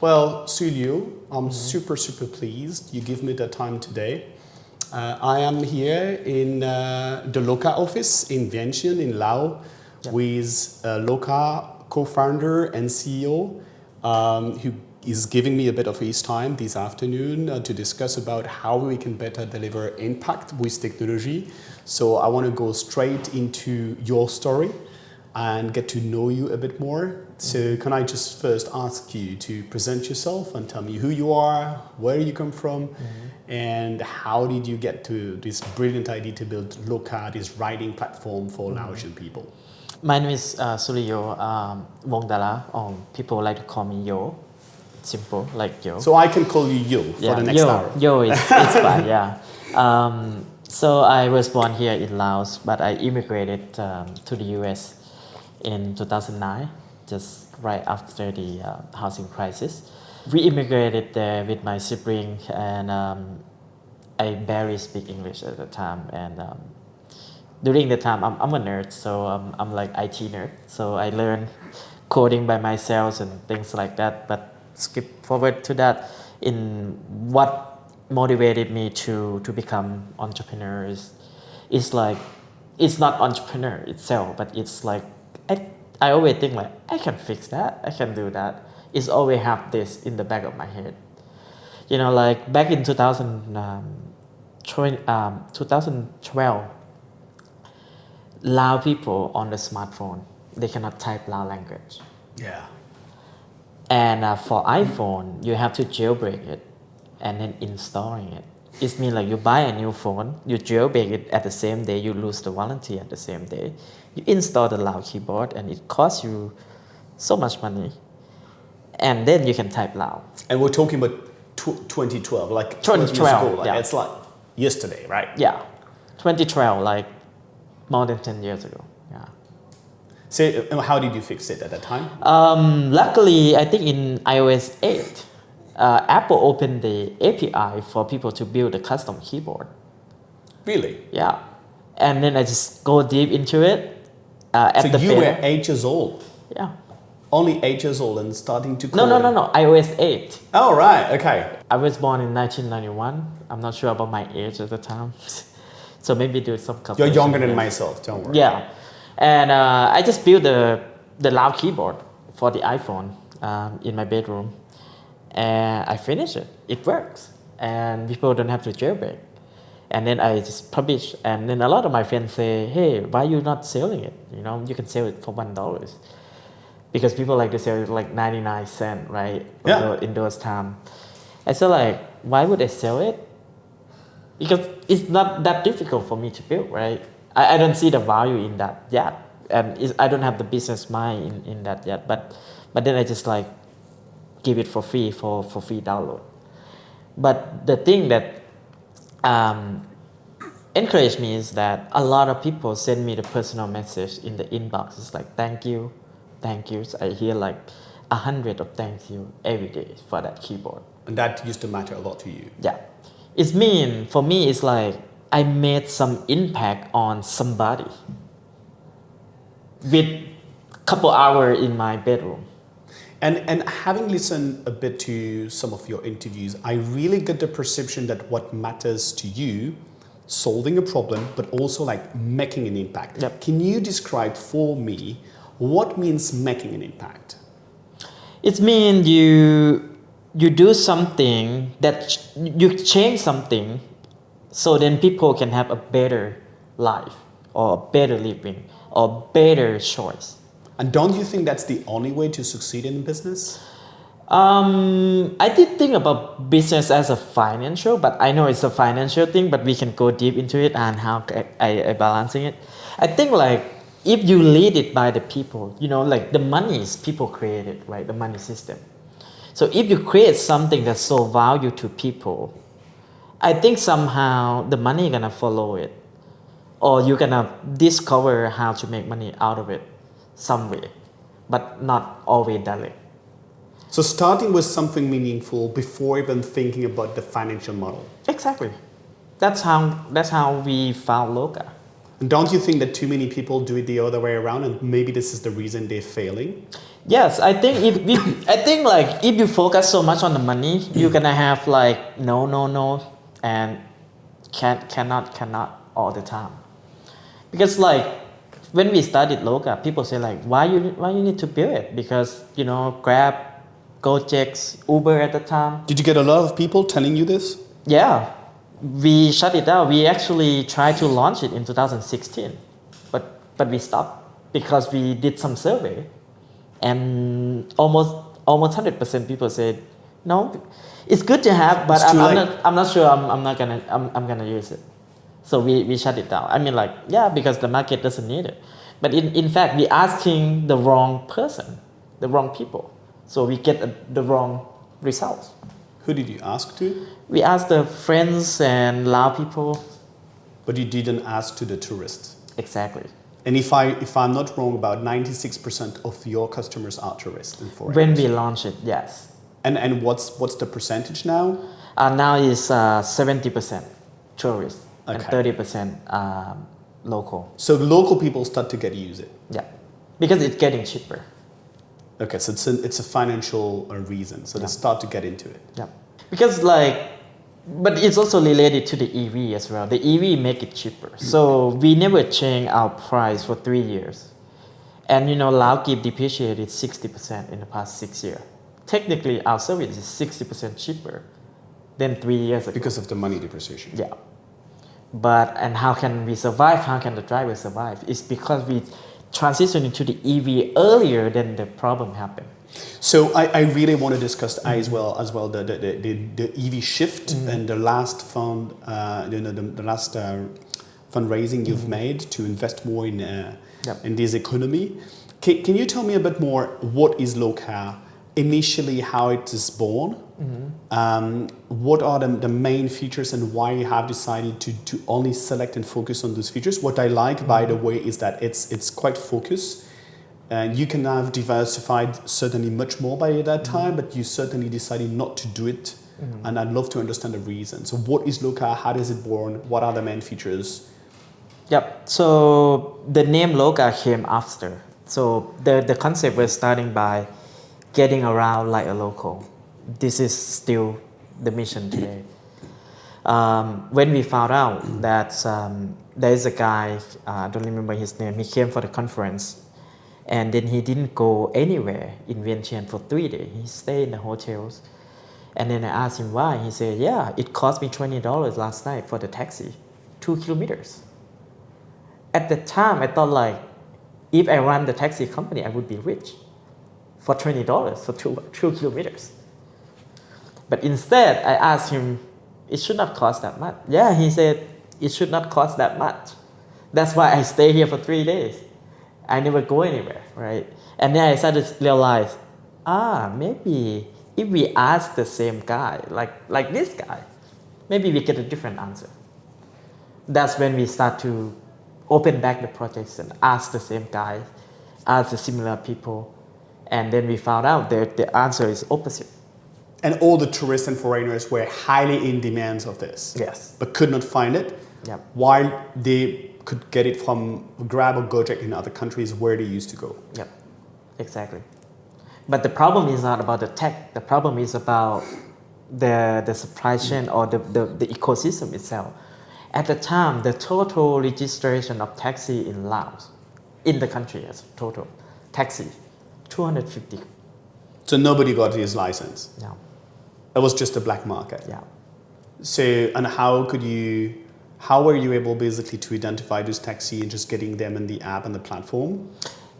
Well, Souliyo, I'm super pleased you give me the time today. I am here in the LOCA office in Vientiane in Laos with LOCA co-founder and CEO who is giving me a bit of his time this afternoon to discuss about how we can better deliver impact with technology. So I want to go straight into your story and get to know you a bit more. So can I just first ask you to present yourself and tell me who you are, where you come from, and how did you get to this brilliant idea to build LOCA, this writing platform for Laotian people? My name is Souliyo VONGDALA, or people like to call me Yo. Simple, like Yo. So I can call you Yo for the next hour. Yo is it's fine, yeah. So I was born here in Laos, but I immigrated to the US in 2009, just right after the housing crisis. We immigrated there with my sibling, and I barely speak English at the time. And during the time, I'm a nerd, so I'm like IT nerd. So I learned coding by myself and things like that. But skip forward to that, in what motivated me to become entrepreneur is like, it's not entrepreneur itself, but it's like, I always think like, I can fix that, I can do that. It's always have this in the back of my head. You know, like back in 2012, Lao people on the smartphone, they cannot type Lao language. Yeah. And for iPhone, you have to jailbreak it and then installing it. It means like you buy a new phone, you jailbreak it at the same day, you lose the warranty at the same day. You install the Lao keyboard and it costs you so much money. And then you can type Lao. And we're talking about 2012, like 2012, years ago. Like yeah. It's like yesterday, right? Yeah, 2012, like more than 10 years ago, yeah. So how did you fix it at that time? Luckily, I think in iOS 8, Apple opened the API for people to build a custom keyboard. Really? Yeah. And then I just go deep into it. So you were 8 years old? Yeah. Only 8 years old and starting to code? No, iOS 8. Oh, right, okay. I was born in 1991. I'm not sure about my age at the time. So maybe do some calculation. You're younger than myself, don't worry. Yeah. And I just built the Lao keyboard for the iPhone in my bedroom. And I finished it. It works. And people don't have to jailbreak. And then I just publish. And then a lot of my friends say, hey, why are you not selling it? You know, you can sell it for $1. Because people like to sell it like 99 cents, right? Yeah. In those times. I said like, why would I sell it? Because it's not that difficult for me to build, right? I don't see the value in that yet. And I don't have the business mind in that yet. But then I just like give it for free, for free download. But the thing that encouraged me is that a lot of people send me the personal message in the inbox. It's like, thank you. So I hear like 100 of thank you every day for that keyboard. And that used to matter a lot to you? Yeah. It's mean, for me, it's like I made some impact on somebody with a couple hours in my bedroom. And having listened a bit to some of your interviews, I really get the perception that what matters to you, solving a problem, but also like making an impact. Yep. Can you describe for me what means making an impact? It means you do something that you change something so then people can have a better life or better living or better choice. And don't you think that's the only way to succeed in business? I did think about business as a financial, but I know it's a financial thing, but we can go deep into it and how I balancing it. I think like if you lead it by the people, you know, like the money is people created, right? The money system. So if you create something that's so value to people, I think somehow the money gonna follow it, or you're gonna discover how to make money out of it some way, but not always direct. So starting with something meaningful before even thinking about the financial model. Exactly. That's how we found LOCA. And don't you think that too many people do it the other way around, and maybe this is the reason they're failing? Yes, I think if you focus so much on the money, you're gonna have like no, and cannot all the time. Because like when we started LOCA, people say like why you need to build it? Because Grab, Gojek, Uber at the time. Did you get a lot of people telling you this? Yeah, we shut it down. We actually tried to launch it in 2016, but we stopped because we did some survey, and almost 100% people said no, it's good to have, but I'm not sure I'm gonna use it. So we shut it down. I mean like yeah, because the market doesn't need it. But in fact we asking the wrong person, the wrong people. So we get the wrong results. Who did you ask to? We asked the friends and Lao people. But you didn't ask to the tourists. Exactly. And if I'm not wrong, about 96% of your customers are tourists and foreigners. When we launch it, yes. And what's the percentage now? Now is 70% tourists and Okay. 30% local. So local people start to get use it. Yeah, because it's getting cheaper. Okay, so it's a financial reason. So they start to get into it. Yeah, because but it's also related to the EV as well. The EV make it cheaper. So we never change our price for 3 years. And Lao keep depreciated 60% in the past 6 years. Technically, our service is 60% cheaper than 3 years ago. Because of the money depreciation. Yeah. And how can we survive? How can the driver survive? It's because we transitioned into the EV earlier than the problem happened. So I really want to discuss as well the EV shift and the last fund the last fundraising you've made to invest more in this economy. Can you tell me a bit more what is LOCA? Initially, how it is born? What are the main features and why you have decided to only select and focus on those features? What I like, by the way, is that it's quite focused. You can have diversified certainly much more by that time, but you certainly decided not to do it. And I'd love to understand the reason. So what is LOCA? How is it born? What are the main features? Yep. So the name LOCA came after. So the concept was starting by getting around like a local. This is still the mission today. When we found out that there is a guy, I don't remember his name, he came for the conference and then he didn't go anywhere in Vientiane for 3 days. He stayed in the hotels. And then I asked him why. He said, yeah, it cost me $20 last night for the taxi, 2 kilometers. At the time, I thought like, if I run the taxi company, I would be rich for $20 for 2 kilometers. But instead, I asked him, it should not cost that much. Yeah, he said, it should not cost that much. That's why I stay here for 3 days. I never go anywhere, right? And then I started to realize, maybe if we ask the same guy, like this guy, maybe we get a different answer. That's when we start to open back the projects and ask the same guy, ask the similar people. And then we found out that the answer is opposite. And all the tourists and foreigners were highly in demand of this. Yes. But could not find it. Yep. While they could get it from Grab or Gojek in other countries where they used to go. Yep, exactly. But the problem is not about the tech. The problem is about the supply chain or the ecosystem itself. At the time, the total registration of taxi in Laos, in the country as total, taxi, 250. So nobody got his license. Yeah. It was just a black market. Yeah. So, and how were you able basically to identify this taxi and just getting them in the app and the platform?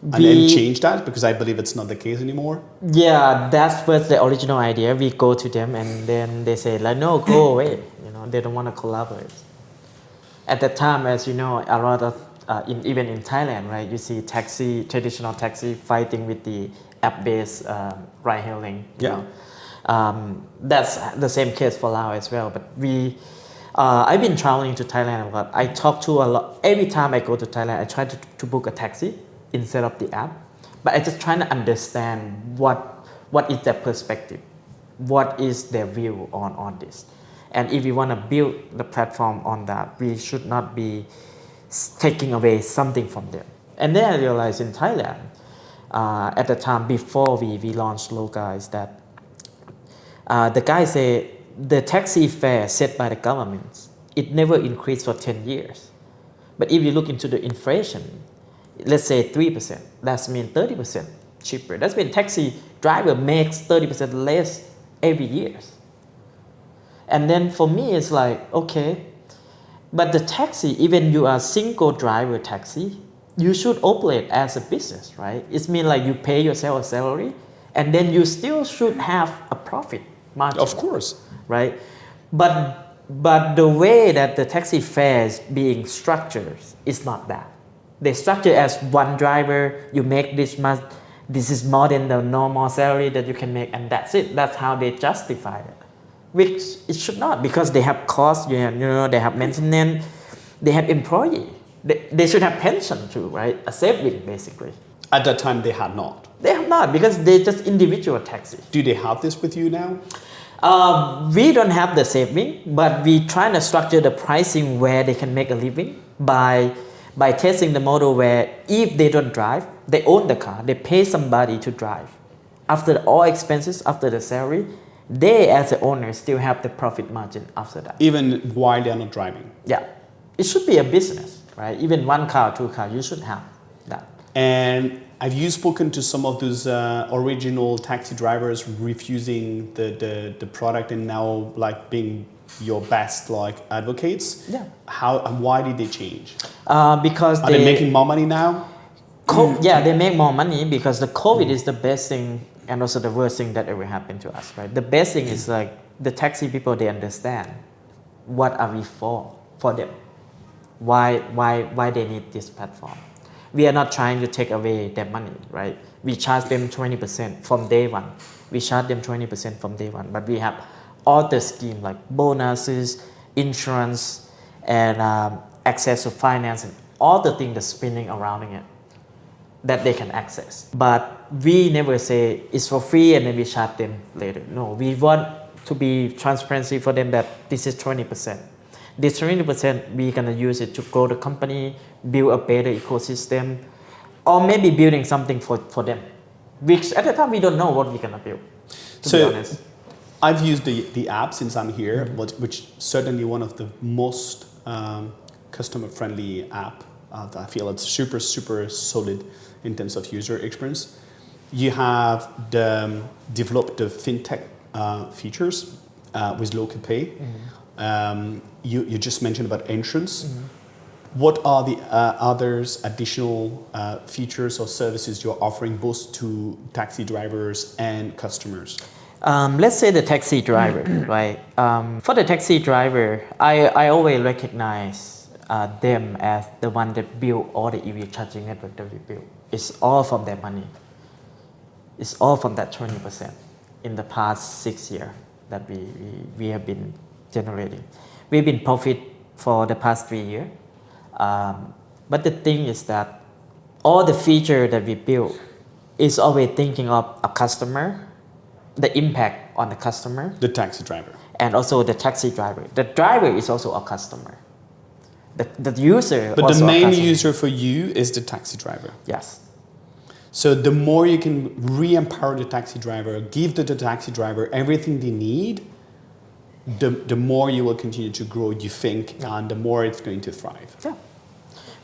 And then change that? Because I believe it's not the case anymore. Yeah, that was the original idea. We go to them and then they say like, no, go away. They don't want to collaborate. At that time, as you know, a lot of, even in Thailand, right, you see traditional taxi fighting with the app-based ride hailing. That's the same case for Laos as well. But I've been traveling to Thailand a lot. I talk to a lot. Every time I go to Thailand, I try to book a taxi instead of the app. But I just trying to understand what is their perspective, what is their view on this. And if we want to build the platform on that, we should not be taking away something from them. And then I realized in Thailand, at the time before we launched LOCA, is that the guy say the taxi fare set by the government, it never increased for 10 years. But if you look into the inflation, let's say 3%, that means 30% cheaper. That means taxi driver makes 30% less every year. And then for me, it's like, okay, but the taxi, even you are single driver taxi, you should operate as a business, right? It means like you pay yourself a salary, and then you still should have a profit margin. Of course. Right? But the way that the taxi fare is being structured is not that. They structure as one driver, you make this much, this is more than the normal salary that you can make, and that's it. That's how they justify it. Which it should not, because they have costs, they have maintenance, they have employee. They should have pension too, right? A saving basically. At that time, they had not. They have not, because they're just individual taxi. Do they have this with you now? We don't have the saving, but we try to structure the pricing where they can make a living by testing the model where if they don't drive, they own the car, they pay somebody to drive. After all expenses, after the salary, they as the owner still have the profit margin after that. Even while they're not driving? Yeah. It should be a business, right? Even one car, two car, you should have that. And have you spoken to some of those original taxi drivers refusing the product and now like being your best like advocates? Yeah. How and why did they change? Because are they making more money now? Yeah, they make more money because the COVID is the best thing and also the worst thing that ever happened to us, right? The best thing is like the taxi people, they understand what are we for them, why they need this platform. We are not trying to take away their money, right? We charge them 20% from day one. We charge them 20% from day one, but we have all the scheme like bonuses, insurance, and access to finance and all the things that's spinning around it that they can access. But we never say it's for free and then we charge them later. No, we want to be transparency for them that this is 20%. This 20% we're gonna use it to grow the company, build a better ecosystem, or maybe building something for them, which at the time we don't know what we're gonna build, to be honest. I've used the app since I'm here, which certainly one of the most customer-friendly app. I feel it's super, super solid in terms of user experience. You have developed the fintech features with LOCA Pay. You just mentioned about insurance. What are the others additional features or services you're offering both to taxi drivers and customers? Let's say the taxi driver, right? For the taxi driver, I always recognize them as the one that built all the EV charging network that we built. It's all from their money. It's all from that 20% in the past 6 years that we have been generating. We've been profit for the past 3 years. But the thing is that all the feature that we build is always thinking of a customer, the impact on the customer. The taxi driver. And also the taxi driver. The driver is also a customer. The user but also the main a customer. user for you is the taxi driver. Yes. So the more you can re-empower the taxi driver, give the taxi driver everything they need, the more you will continue to grow, you think, and the more it's going to thrive. Yeah.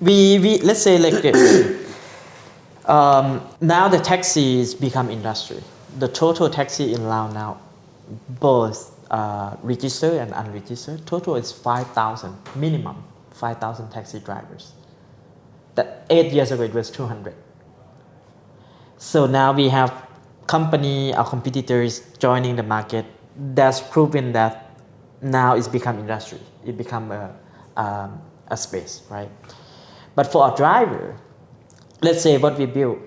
We let's say like this. Now the taxis become industry. The total taxi in Laos now, both registered and unregistered, total is 5,000 minimum, 5,000 taxi drivers. That 8 years ago it was 200. So now we have our competitors joining the market. That's proven that now it's become industry. It become a space, right? But for a driver, let's say what we build,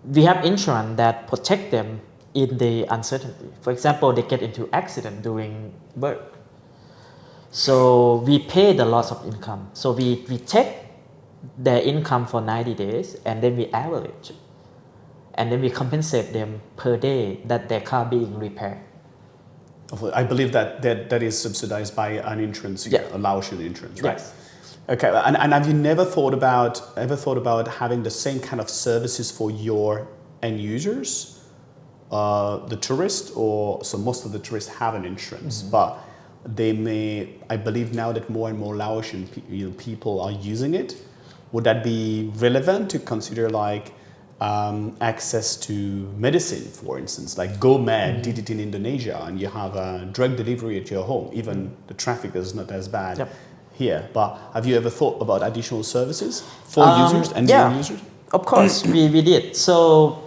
we have insurance that protect them in the uncertainty. For example, they get into accident during birth. So we pay the loss of income. So we take their income for 90 days and then we average it. And then we compensate them per day that their car being repaired. I believe that is subsidized by an insurance, a LAOS insurance, right? Yes. Okay, and have you ever thought about having the same kind of services for your end users, the tourists, or so most of the tourists have an insurance, but they may, I believe now that more and more Laotian people are using it. Would that be relevant to consider like access to medicine, for instance, like GoMed did it in Indonesia, and you have a drug delivery at your home. Even the traffic is not as bad. Yep. Here, but have you ever thought about additional services for users and yeah, end users? Of course, we did. So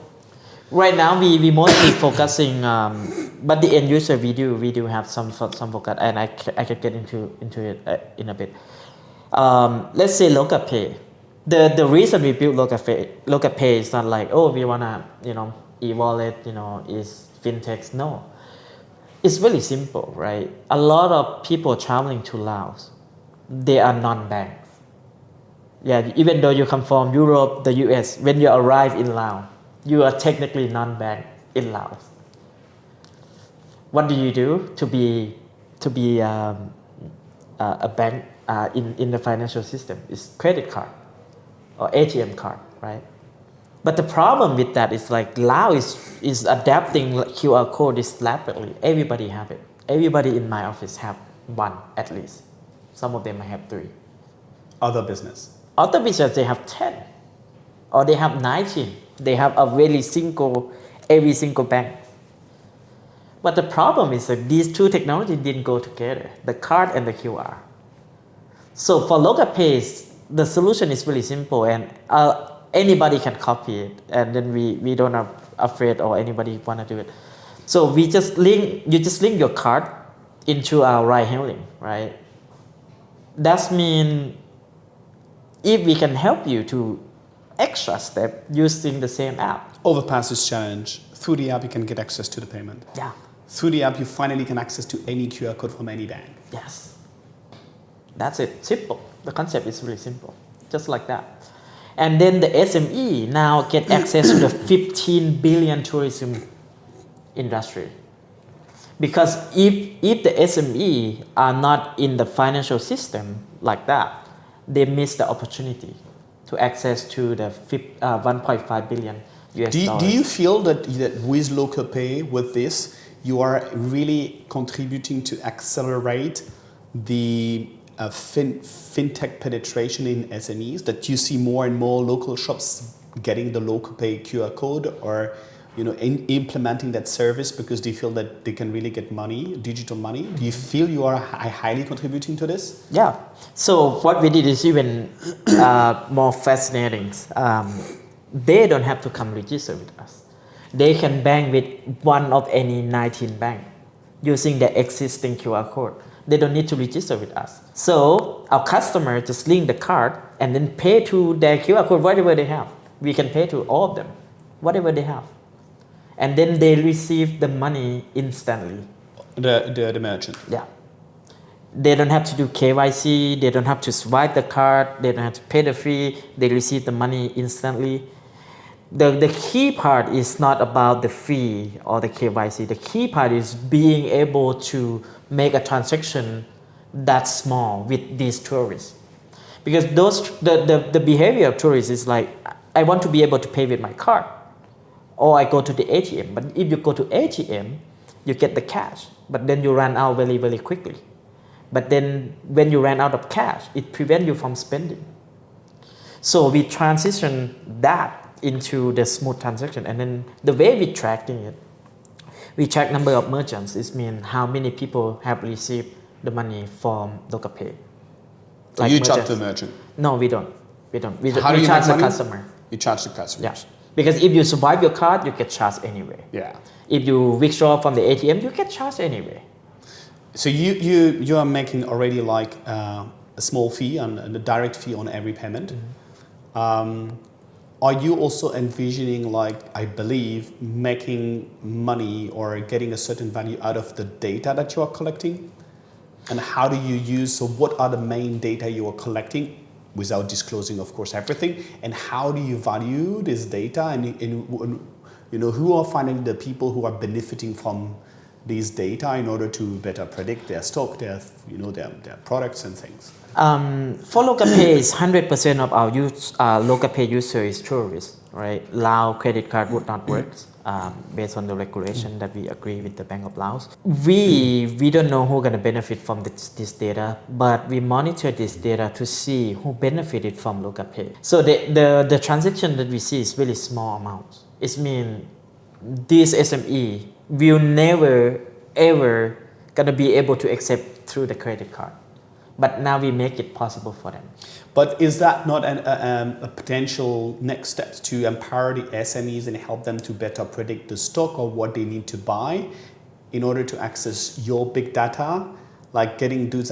right now we mostly focusing, but the end user we do have some focus, and I can get into it in a bit. Let's say LOCA Pay. The reason we built LOCA Pay is not like, oh, we wanna e-wallet, is fintech. No, it's really simple, right? A lot of people traveling to Laos, they are non-banks. Yeah, even though you come from Europe, the US, when you arrive in Laos, you are technically non-bank in Laos. What do you do to be a bank in the financial system? Is credit card or ATM card, right? But the problem with that is like Laos is adapting QR code is rapidly. Everybody have it. Everybody in my office have one at least. Some of them might have 3. Other business, they have 10 or they have 19. They have every single bank. But the problem is that these two technologies didn't go together, the card and the QR. So for LOCA Pay, the solution is really simple, and anybody can copy it, and then we don't are afraid or anybody want to do it. So you just link your card into our ride hailing, right? That means if we can help you to extra step using the same app. overpass this challenge. Through the app, you can get access to the payment. Yeah. Through the app, you finally can access to any QR code from any bank. Yes. That's it. Simple. The concept is really simple. Just like that. And then the SME now get access to the 15 billion tourism industry. Because if the SME are not in the financial system like that, they miss the opportunity to access to the 1.5 billion US dollars. Do you feel that with LOCA Pay, with this, you are really contributing to accelerate the fintech penetration in SMEs, that you see more and more local shops getting the LOCA Pay QR code, or implementing that service because they feel that they can really get money, digital money? Do you feel you are highly contributing to this? Yeah. So what we did is even more fascinating. They don't have to come register with us. They can bank with one of any 19 banks using the existing QR code. They don't need to register with us. So our customer just link the card and then pay to their QR code whatever they have. We can pay to all of them, whatever they have. And then they receive the money instantly. The merchant. Yeah. They don't have to do KYC. They don't have to swipe the card. They don't have to pay the fee. They receive the money instantly. The key part is not about the fee or the KYC. The key part is being able to make a transaction that small with these tourists. Because the behavior of tourists is like, I want to be able to pay with my card, or I go to the ATM. But if you go to ATM, you get the cash, but then you run out very, very quickly. But then when you run out of cash, it prevents you from spending. So we transition that into the smooth transaction. And then the way we're tracking it, we track number of merchants. This means how many people have received the money from LOCA Pay. So you charge the merchant? No, we don't. We How do you charge make the money? customer. You charge the customers. Yeah. Because if you swipe your card, you get charged anyway. Yeah. If you withdraw from the ATM, you get charged anyway. So you are making already like a small fee and a direct fee on every payment. Mm-hmm. Are you also envisioning, like, I believe, making money or getting a certain value out of the data that you are collecting? And how do you use, so what are the main data you are collecting, without disclosing, of course, everything? And how do you value this data? And who are finally the people who are benefiting from these data in order to better predict their stock, their products and things? For LOCA Pay, is 100% of our LOCA Pay user is tourists, right? Lao credit card would not work based on the regulation that we agree with the Bank of Laos. We don't know who's going to benefit from this data, but we monitor this data to see who benefited from LOCA Pay. So the transaction that we see is really small amounts. It means this SME will never ever gonna be able to accept through the credit card. But now we make it possible for them. But is that not a potential next step to empower the SMEs and help them to better predict the stock or what they need to buy in order to access your big data? Like getting these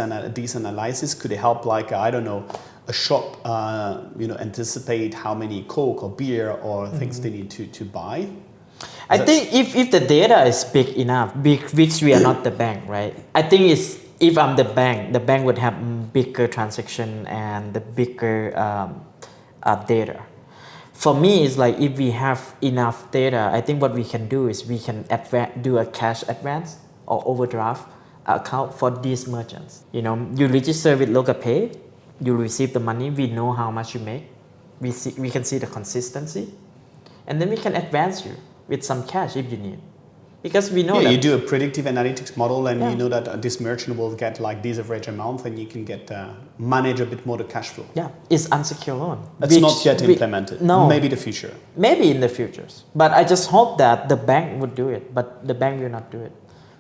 analysis, could it help, like, I don't know, a shop anticipate how many Coke or beer or things they need to buy? I think if the data is big enough, which we are not the bank, right? I think if I'm the bank would have bigger transaction and the bigger data. For me, it's like if we have enough data, I think what we can do is we can do a cash advance or overdraft account for these merchants. You register with LOCA Pay, you receive the money, we know how much you make, we can see the consistency, and then we can advance you with some cash if you need. Because we know that you do a predictive analytics model and you know that this merchant will get like this average amount and you can get manage a bit more the cash flow. Yeah, it's unsecured loan. That's not yet implemented. No. Maybe the future. Maybe in the futures. But I just hope that the bank would do it, but the bank will not do it.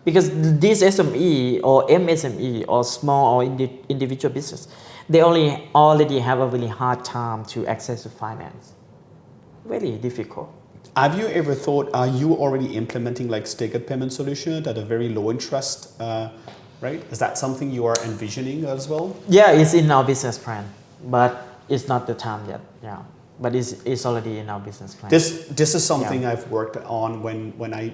Because this SME or MSME or small or individual business, they already have a really hard time to access to finance. Really difficult. Have you ever thought, are you already implementing like staggered payment solution at a very low interest rate? Is that something you are envisioning as well? Yeah, it's in our business plan, but it's not the time yet. Yeah, but it's already in our business plan. This is something I've worked on when I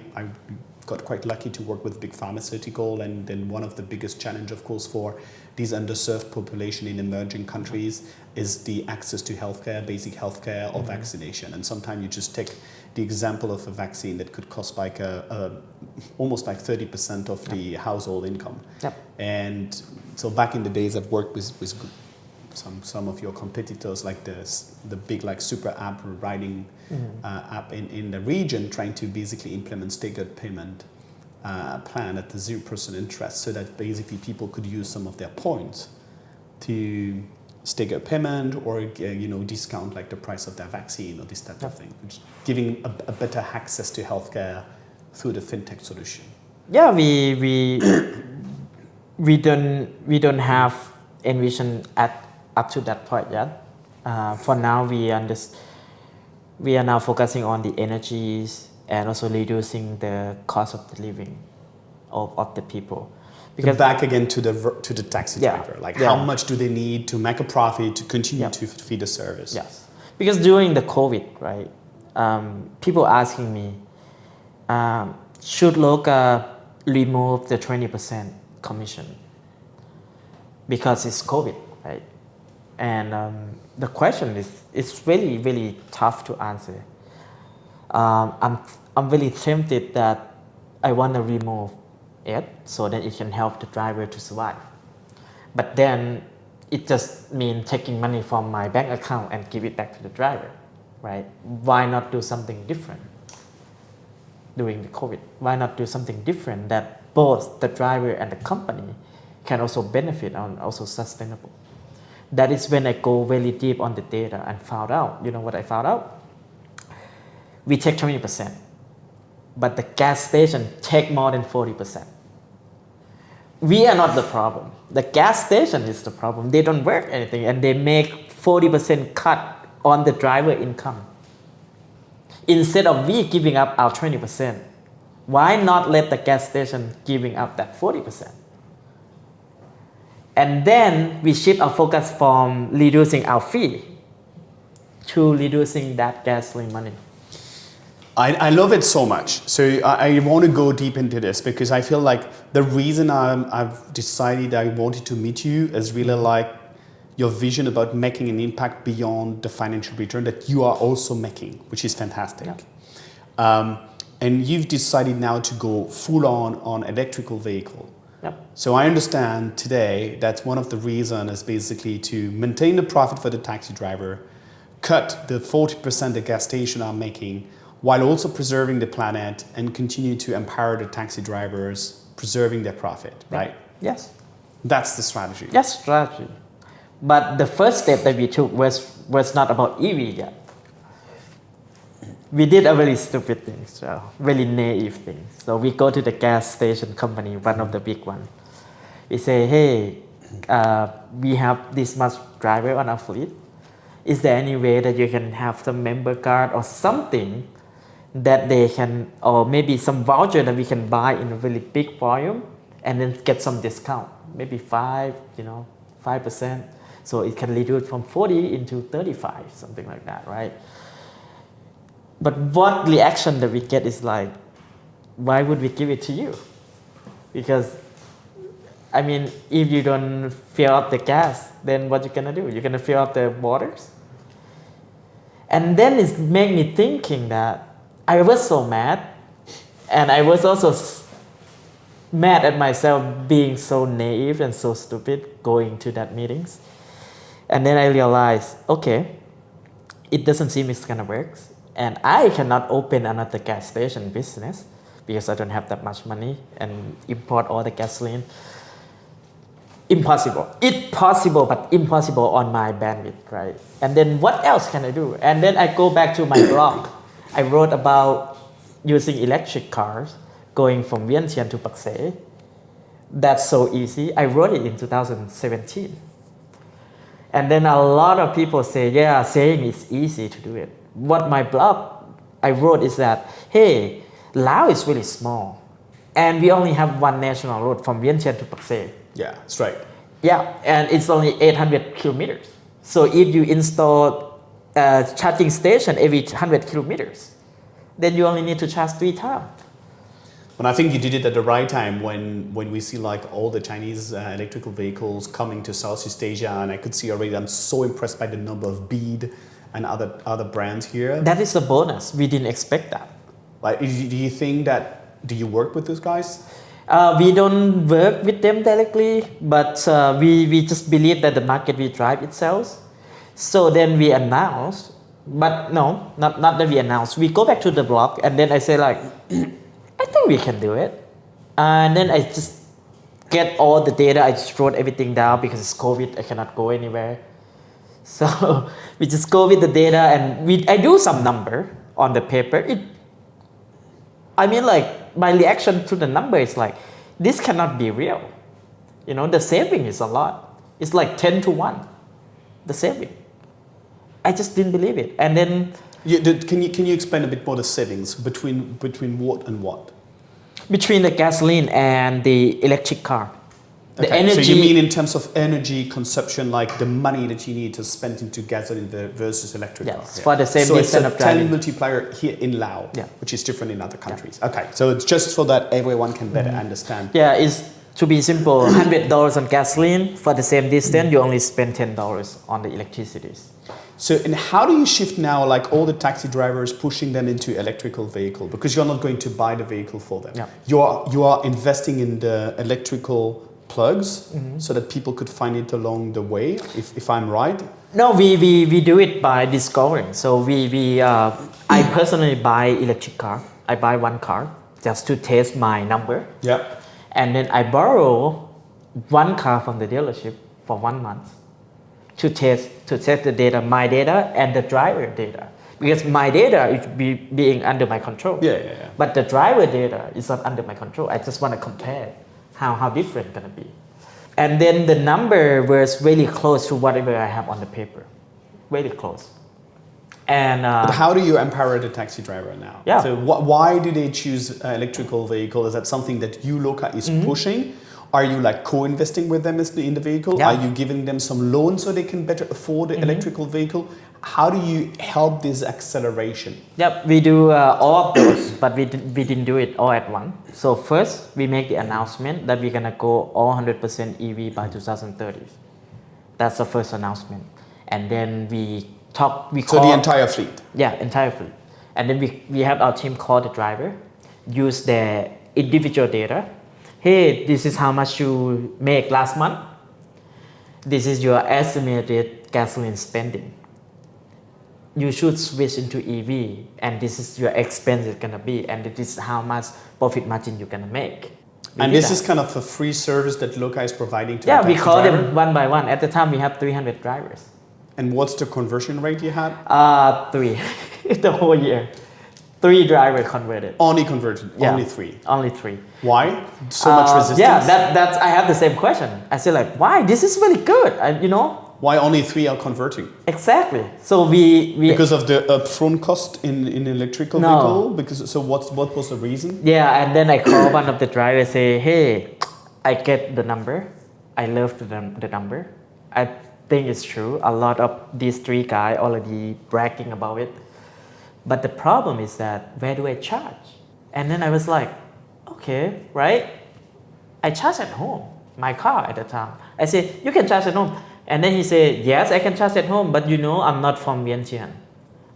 got quite lucky to work with big pharmaceutical, and then one of the biggest challenge, of course, for these underserved population in emerging countries is the access to healthcare, basic healthcare or vaccination. And sometimes you just take the example of a vaccine that could cost like almost like 30% of the household income. Yep. And so back in the days, I've worked with some of your competitors, like the big like super app writing app in the region, trying to basically implement staggered payment plan at the 0% interest, so that basically people could use some of their points to stagger payment or discount like the price of their vaccine or this type of thing, which giving a better access to healthcare through the fintech solution. Yeah, we don't have envision up to that point yet. For now, we are now focusing on the energies and also reducing the cost of the living of the people. Because back again to the taxi driver, how much do they need to make a profit to continue to feed the service? Yes, because during the COVID, right, people asking me, should LOCA remove the 20% commission because it's COVID, right? And the question is, it's really, really tough to answer. I'm really tempted that I want to remove it so that it can help the driver to survive. But then it just means taking money from my bank account and give it back to the driver, right? Why not do something different during the COVID? Why not do something different that both the driver and the company can also benefit and also sustainable? That is when I go very deep on the data and found out, you know what I found out? We take 20%, but the gas station take more than 40%. We are not the problem. The gas station is the problem. They don't work anything and they make 40% cut on the driver income. Instead of we giving up our 20%, why not let the gas station giving up that 40%? And then we shift our focus from reducing our fee to reducing that gasoline money. I love it so much. So I want to go deep into this because I feel like the reason I've decided I wanted to meet you is really like your vision about making an impact beyond the financial return that you are also making, which is fantastic. Yeah. and you've decided now to go full on electrical vehicle. Yep. So I understand today that one of the reasons is basically to maintain the profit for the taxi driver, cut the 40% the gas station are making, while also preserving the planet and continue to empower the taxi drivers, preserving their profit, right? Yes. That's the strategy. Yes, strategy. But the first step that we took was not about EV yet. We did a very stupid thing, so really naive thing. So we go to the gas station company, one of the big ones. We say, hey, we have this much driver on our fleet. Is there any way that you can have some member card or something that they can, or maybe some voucher that we can buy in a really big volume and then get some discount, maybe 5%. So it can reduce from 40 into 35, something like that, right? But what reaction that we get is like, why would we give it to you? Because, I mean, if you don't fill up the gas, then what you gonna do? You're gonna fill up the waters? And then it made me thinking that I was so mad, and I was also mad at myself being so naive and so stupid going to that meetings. And then I realized, okay, it doesn't seem it's gonna work. And I cannot open another gas station business because I don't have that much money and import all the gasoline. Impossible. It's possible, but impossible on my bandwidth, right? And then what else can I do? And then I go back to my blog. I wrote about using electric cars going from Vientiane to Pak Se. That's so easy. I wrote it in 2017. And then a lot of people say, yeah, saying it's easy to do it. What my blog I wrote is that, hey, Laos is really small. And we only have one national road from Vientiane to Pak Se. Yeah, that's right. Yeah, and it's only 800 kilometers. So if you install a charging station every 100 kilometers, then you only need to charge 3 times. And I think you did it at the right time when we see like all the Chinese electrical vehicles coming to Southeast Asia, and I could see already, I'm so impressed by the number of Beed and other brands here. That is a bonus. We didn't expect that. Like, do you think that, do you work with those guys? We don't work with them directly, but we just believe that the market will drive itself. So then we announce, but no, not that we announce. We go back to the blog and then I say like, I think we can do it. And then I just get all the data. I just wrote everything down because it's COVID. I cannot go anywhere. So we just go with the data and I do some number on the paper. My reaction to the number is like, this cannot be real. You know, the saving is a lot. It's like 10 to 1, the saving. I just didn't believe it. And then... Can you explain a bit more the savings between what and what? Between the gasoline and the electric car. The Okay, energy... So you mean in terms of energy consumption, like the money that you need to spend into gasoline versus electric car? Yes, for the same so distance of it's a 10 driving. multiplier here in Laos, Yeah. which is different in other countries. Yeah. Okay, so it's just so that everyone can better understand. Yeah, it's to be simple, $100 on gasoline. For the same distance, you only spend $10 on the electricity. So, and how do you shift now, like all the taxi drivers, pushing them into electrical vehicle? Because you're not going to buy the vehicle for them. Yeah. You are investing in the electrical plugs so that people could find it along the way, if I'm right? No, we do it by discovering. So I personally buy electric car. I buy one car just to test my number. Yeah. And then I borrow one car from the dealership for 1 month to test the data, my data and the driver data. Because my data is being under my control. Yeah. But the driver data is not under my control. I just want to compare how different it's gonna be. And then the number was really close to whatever I have on the paper. Really close. And But how do you empower the taxi driver now? Yeah. So why do they choose electrical vehicle? Is that something that you, LOCA, is pushing? Are you like co-investing with them in the vehicle? Yeah. Are you giving them some loans so they can better afford the electrical vehicle? How do you help this acceleration? Yep, we do all of those, but we didn't do it all at once. So first, we make the announcement that we're gonna go all 100% EV by 2030. That's the first announcement. And then we call... So the entire fleet? Yeah, entire fleet. And then we have our team call the driver use their individual data. Hey, this is how much you make last month. This is your estimated gasoline spending. You should switch into EV, and this is your expense is gonna be, and this is how much profit margin you're gonna make. And this is kind of a free service that LOCA is providing to Yeah, a we taxi call driver? them one by one. At the time, we have 300 drivers. And what's the conversion rate you had? 3 the whole year. 3 drivers converted. Only converted, Yeah. only 3. Only 3. Why? So much resistance? Yeah, that's I have the same question. I say like, why? This is really good. Why only 3 are converting? Exactly. So we Because of the upfront cost in electrical No. vehicle? Because so what was the reason? Yeah, and then I call one of the drivers, say, hey, I get the number. I love the number. I think it's true. A lot of these 3 guys already bragging about it. But the problem is that where do I charge? And then I was like, okay, right? I charge at home, my car at the time. I said, you can charge at home. And then he said, yes, I can charge at home, but I'm not from Vientiane.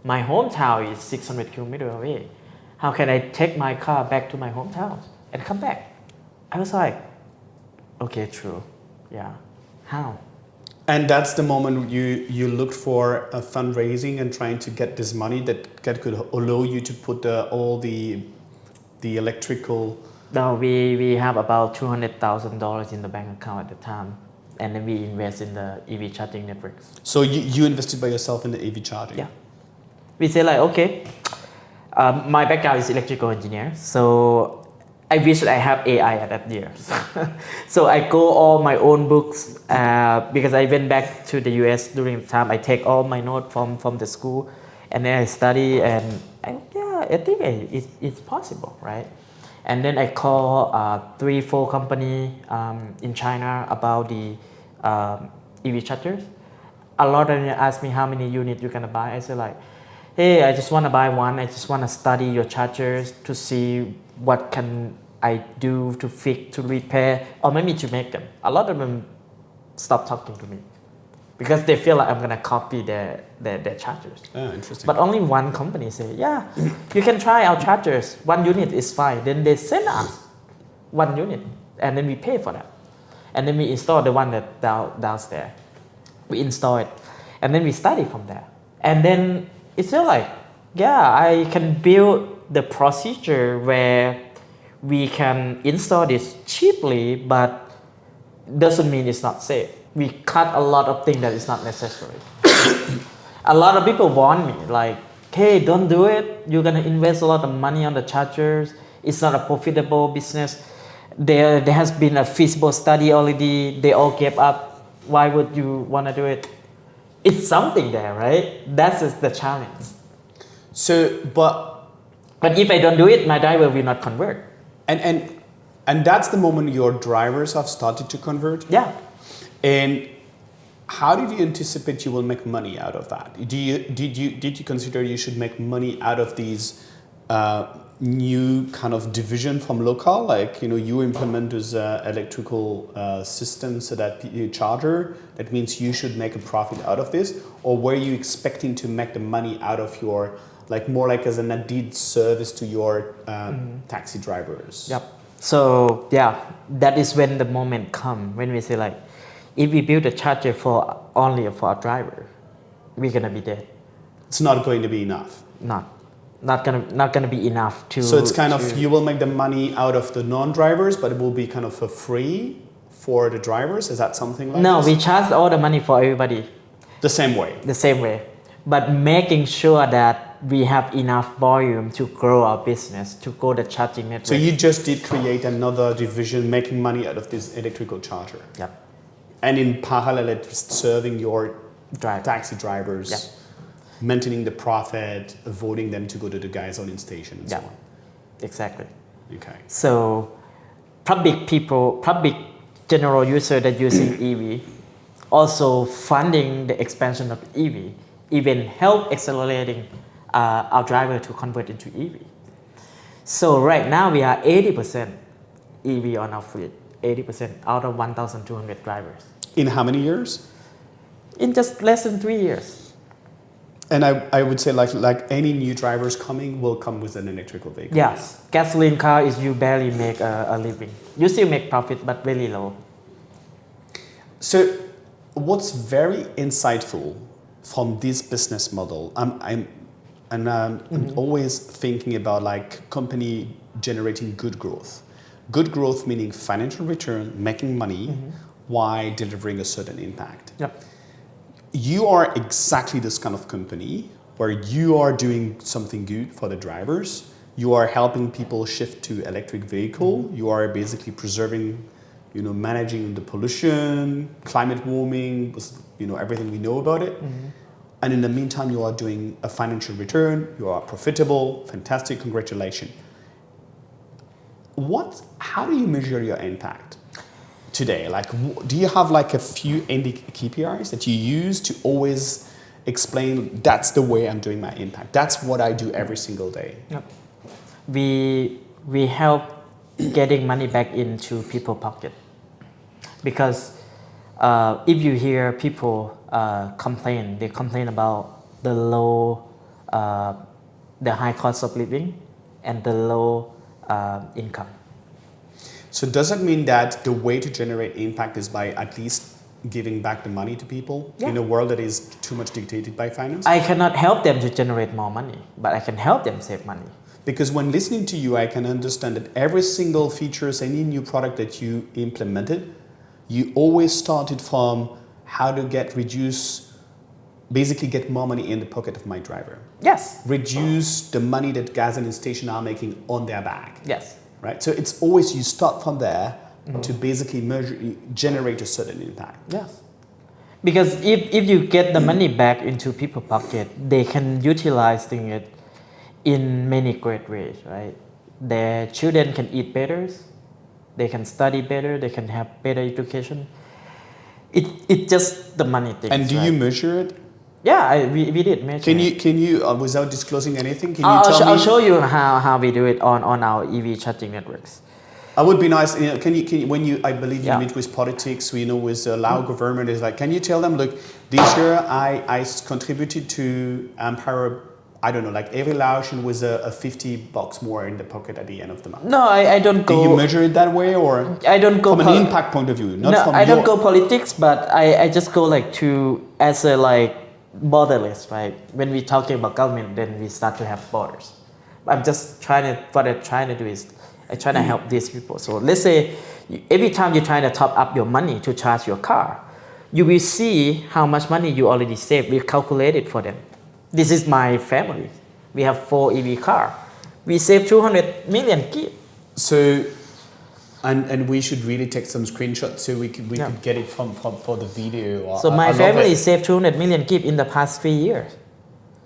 My hometown is 600 kilometers away. How can I take my car back to my hometown and come back? I was like, okay, true. Yeah. How? And that's the moment you looked for a fundraising and trying to get this money that could allow you to put all the electrical... No, we have about $200,000 in the bank account at the time. And then we invest in the EV charging networks. So you invested by yourself in the EV charging? Yeah. We say like, okay, my background is electrical engineer. So I wish I have AI at that year. So I go all my own books because I went back to the US during the time. I take all my notes from the school and then I study and I think it's possible, right? And then I call 3-4 company in China about the EV chargers. A lot of them ask me how many units you're gonna buy. I say like, hey, I just want to buy one. I just want to study your chargers to see what can I do to fix, to repair, or maybe to make them. A lot of them stop talking to me because they feel like I'm gonna copy their chargers. Oh, interesting. But only one company say, yeah, you can try our chargers. 1 unit is fine. Then they send us 1 unit, and then we pay for that. And then we install the one that downstairs. We install it, and then we study from there. And then it's just like, yeah, I can build the procedure where we can install this cheaply, but doesn't mean it's not safe. We cut a lot of things that is not necessary. A lot of people warn me like, hey, don't do it. You're gonna invest a lot of money on the chargers. It's not a profitable business. There has been a feasible study already. They all gave up. Why would you wanna do it? It's something there, right? That's the challenge. So, but if I don't do it, my driver will not convert. And that's the moment your drivers have started to convert? Yeah. And how did you anticipate you will make money out of that? Did you consider you should make money out of these new kind of division from local? Like, you implement this electrical system so that you charger, that means you should make a profit out of this? Or were you expecting to make the money out of your, like more like as an added service to your taxi drivers? Yep. So yeah, that is when the moment come when we say like, if we build a charger only for a driver, we're gonna be dead. It's not going to be enough. Not gonna be enough to. So it's kind of, you will make the money out of the non-drivers, but it will be kind of for free for the drivers. Is that something like No, this? we charge all the money for everybody. The same way. The same way, but making sure that we have enough volume to grow our business, to grow the charging network. So you just did create another division making money out of this electrical charger. Yep. And in parallel, it's serving your taxi drivers, Yep. maintaining the profit, avoiding them to go to the gasoline station and so on. Exactly. Okay. So public general user that using EV, also funding the expansion of EV, even help accelerating our driver to convert into EV. So right now we are 80% EV on our fleet, 80% out of 1,200 drivers. In how many years? In just less than 3 years. And I would say like any new drivers coming will come with an electrical vehicle. Yes, gasoline car is you barely make a living. You still make profit, but very low. So what's very insightful from this business model, I'm always thinking about like company generating good growth. Good growth meaning financial return, making money while delivering a certain impact. Yep. You are exactly this kind of company where you are doing something good for the drivers. You are helping people shift to electric vehicle. You are basically preserving, managing the pollution, climate warming, everything we know about it. And in the meantime, you are doing a financial return. You are profitable. Fantastic. Congratulations. How do you measure your impact today? Like, do you have like a few KPIs that you use to always explain that's the way I'm doing my impact? That's what I do every single day. Yep. We help getting money back into people's pocket, because if you hear people complain, they complain about the high cost of living and the low income. So does that mean that the way to generate impact is by at least giving back the money to people in a world that is too much dictated by finance? I cannot help them to generate more money, but I can help them save money. Because when listening to you, I can understand that every single features, any new product that you implemented, you always started from how to basically get more money in the pocket of my driver. Yes. Reduce the money that gasoline stations are making on their back. Yes. Right? So it's always you start from there to basically generate a certain impact. Yes. Because if you get the money back into people's pocket, they can utilize it in many great ways, right? Their children can eat better, they can study better, they can have better education. It's just the money thing. And do you measure it? Yeah, we did measure. Can you without disclosing anything, can you I'll show you how we do it on our EV charging networks. I would be nice. Can you when you I believe you meet with politics, with the Lao government, is like, can you tell them, look, this year I contributed to empower, I don't know, like every Laotian with a $50 more in the pocket at the end of the month. No, I don't go. Do you measure it that way, or I don't go from an impact point of view? I don't go politics, but I just go as a borderless, right? When we're talking about government, then we start to have borders. I'm just what I'm trying to do is I try to help these people. So let's say every time you're trying to top up your money to charge your car, you will see how much money you already saved. We calculate it for them. This is my family. We have 4 EV cars. We save 200 million kip. So, and we should really take some screenshots so we could get it for the video. So my family saved 200 million kip in the past 3 years.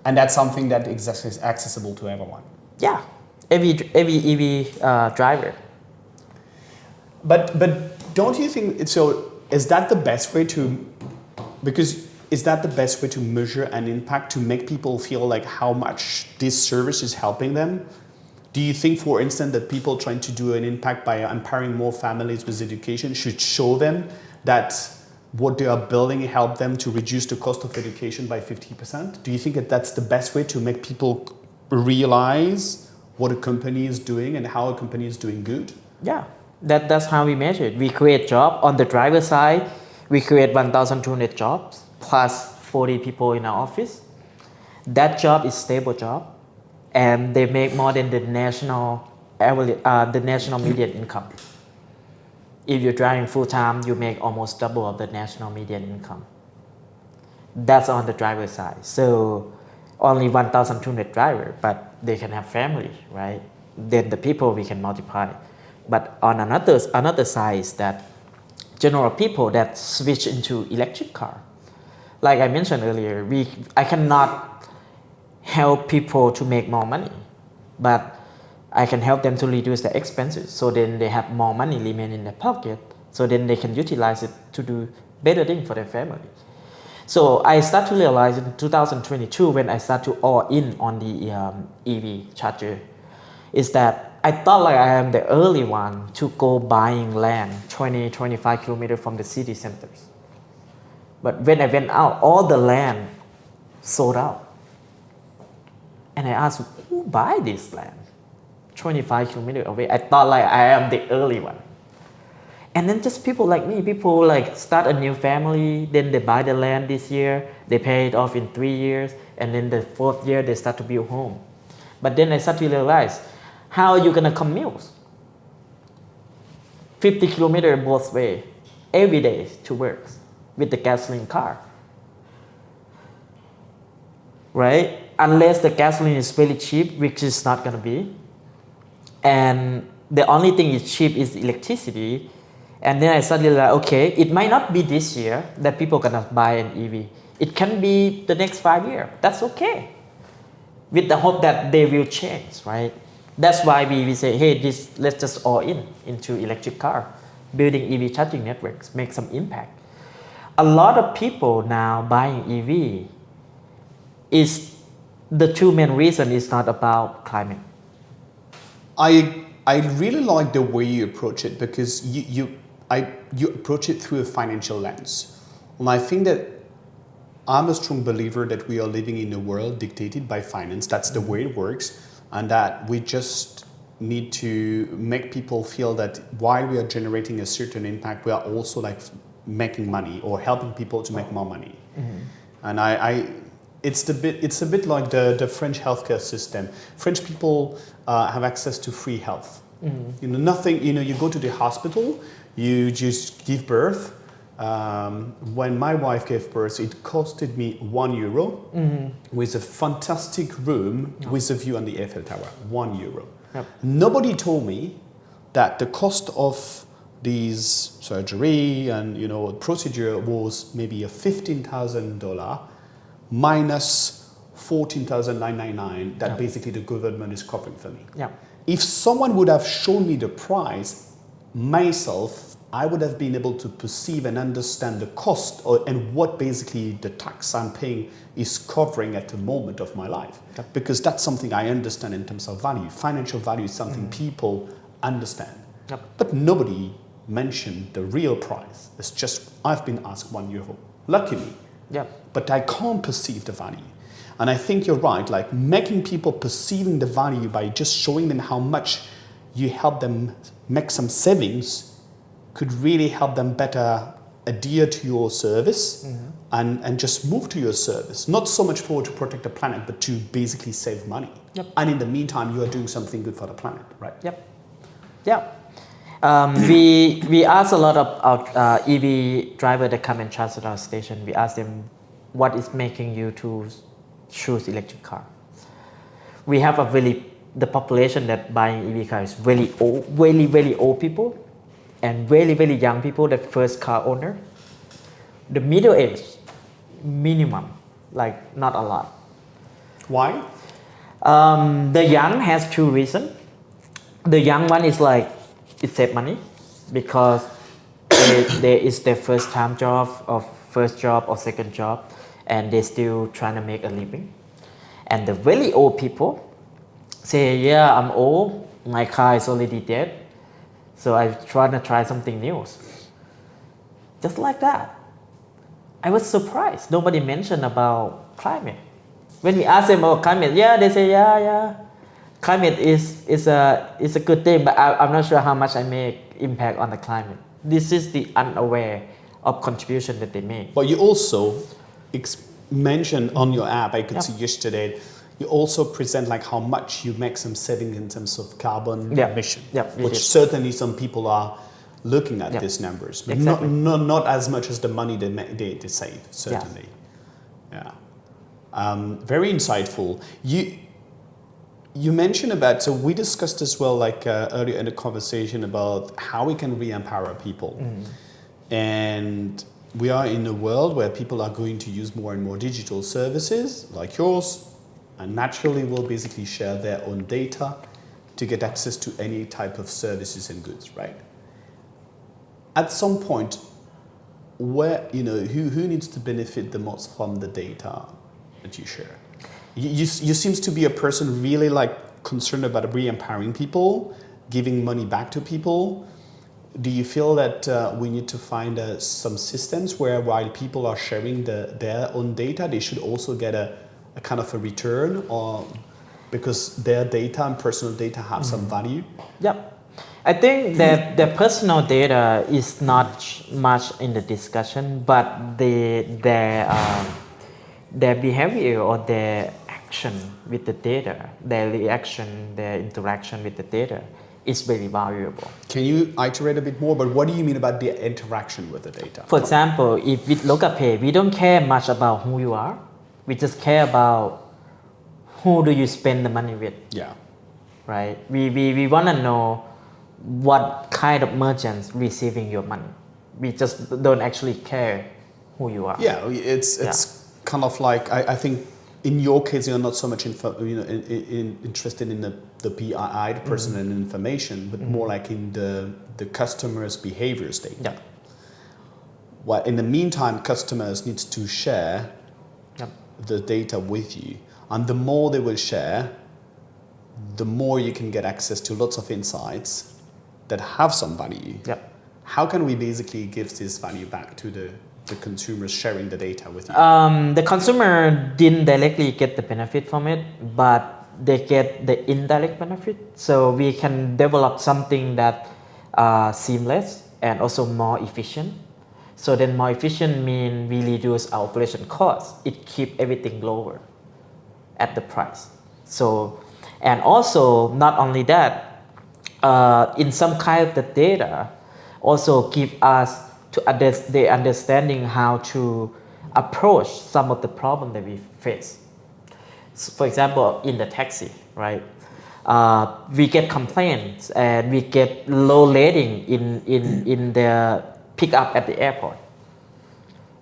And that's something that is accessible to everyone. Yeah, every EV driver. But don't you think so? Is that the best way to? Because is that the best way to measure an impact, to make people feel like how much this service is helping them? Do you think, for instance, that people trying to do an impact by empowering more families with education should show them that what they are building help them to reduce the cost of education by 50%? Do you think that that's the best way to make people realize what a company is doing and how a company is doing good? Yeah, that's how we measure it. We create jobs on the driver side. We create 1,200 jobs plus 40 people in our office. That job is stable job, and they make more than the national median income. If you're driving full time, you make almost double of the national median income. That's on the driver side. So only 1,200 drivers, but they can have family, right? Then the people we can multiply. But on another side is that general people that switch into electric car. Like I mentioned earlier, I cannot help people to make more money, but I can help them to reduce their expenses, so then they have more money remain in their pocket, so then they can utilize it to do better things for their family. So I start to realize in 2022, when I start to all in on the EV charger, is that I thought like I am the early one to go buying land 20-25 kilometers from the city centers. But when I went out, all the land sold out. And I asked, who buy this land? 25 kilometers away. I thought like I am the early one. And then just people like me, people like start a new family, then they buy the land this year, they pay it off in 3 years, and then the 4th year they start to build home. But then I start to realize, how are you gonna commute? 50 kilometers both way, every day to work with the gasoline car. Right? Unless the gasoline is really cheap, which is not gonna be. And the only thing is cheap is electricity. And then I suddenly like, okay, it might not be this year that people gonna buy an EV. It can be the next 5 years. That's okay. With the hope that they will change, right? That's why we say, hey, let's just all into electric car, building EV charging networks, make some impact. A lot of people now buying EV is the two main reason is not about climate. I really like the way you approach it because you approach it through a financial lens. And I think that I'm a strong believer that we are living in a world dictated by finance. That's the way it works. And that we just need to make people feel that while we are generating a certain impact, we are also like making money or helping people to make more money. And it's a bit like the French healthcare system. French people have access to free health. You know, nothing, you know, you go to the hospital, you just give birth. When my wife gave birth, it costed me €1 with a fantastic room with a view on the Eiffel Tower, €1. Yep. Nobody told me that the cost of these surgery and, you know, procedure was maybe a $15,000 minus $14,999 that basically the government is covering for me. Yeah. If someone would have shown me the price myself, I would have been able to perceive and understand the cost and what basically the tax I'm paying is covering at the moment of my life. Yep. Because that's something I understand in terms of value. Financial value is something people understand. Yep. But nobody mentioned the real price. It's just, I've been asked €1. Luckily. Yep. But I can't perceive the value. And I think you're right, like making people perceiving the value by just showing them how much you help them make some savings could really help them better adhere to your service and just move to your service. Not so much to protect the planet, but to basically save money. Yep. And in the meantime, you are doing something good for the planet, right? Yep. Yeah. We ask a lot of our EV driver that come and charge at our station. We ask them, what is making you to choose electric car? We have the population that buying EV car is really old, really old people, and really young people, the first car owner. The middle age, minimum, like not a lot. Why? The young has two reasons. The young one is like, it save money because it's their first time job or first job or second job, and they're still trying to make a living. And the really old people say, yeah, I'm old, my car is already dead, so I'm trying to try something new. Just like that. I was surprised. Nobody mentioned about climate. When we ask them about climate, yeah, they say, yeah. Climate is a good thing, but I'm not sure how much I make impact on the climate. This is the unaware of contribution that they make. But you also mentioned on your app, I could see yesterday, you also present like how much you make some saving in terms of carbon emission, which certainly some people are looking at these numbers, but not as much as the money they save, certainly. Very insightful. You mentioned about, so we discussed as well like earlier in the conversation about how we can re-empower people. And we are in a world where people are going to use more and more digital services like yours, and naturally will basically share their own data to get access to any type of services and goods, right? At some point, where, you know, who needs to benefit the most from the data that you share? You seems to be a person really like concerned about re-empowering people, giving money back to people. Do you feel that we need to find some systems where while people are sharing their own data, they should also get a kind of a return? Or because their data and personal data have some value? Yep. I think that the personal data is not much in the discussion, but their behavior or their action with the data, their reaction, their interaction with the data is very valuable. Can you iterate a bit more? But what do you mean about the interaction with the data? For example, if with LOCA Pay, we don't care much about who you are. We just care about who do you spend the money with. Yeah. Right? We want to know what kind of merchants receiving your money. We just don't actually care who you are. Yeah, it's kind of like, I think in your case, you're not so much interested in the PII, the personal information, but more like in the customer's behaviors data. Yeah. Well, in the meantime, customers need to share the data with you. And the more they will share, the more you can get access to lots of insights that have some value. Yep. How can we basically give this value back to the consumers sharing the data with you? The consumer didn't directly get the benefit from it, but they get the indirect benefit. So we can develop something that seamless and also more efficient. So then more efficient means we reduce our operation costs. It keeps everything lower at the price. So, and also not only that, in some kind of the data also give us the understanding how to approach some of the problem that we face. So for example, in the taxi, right? We get complaints and we get low rating in the pickup at the airport,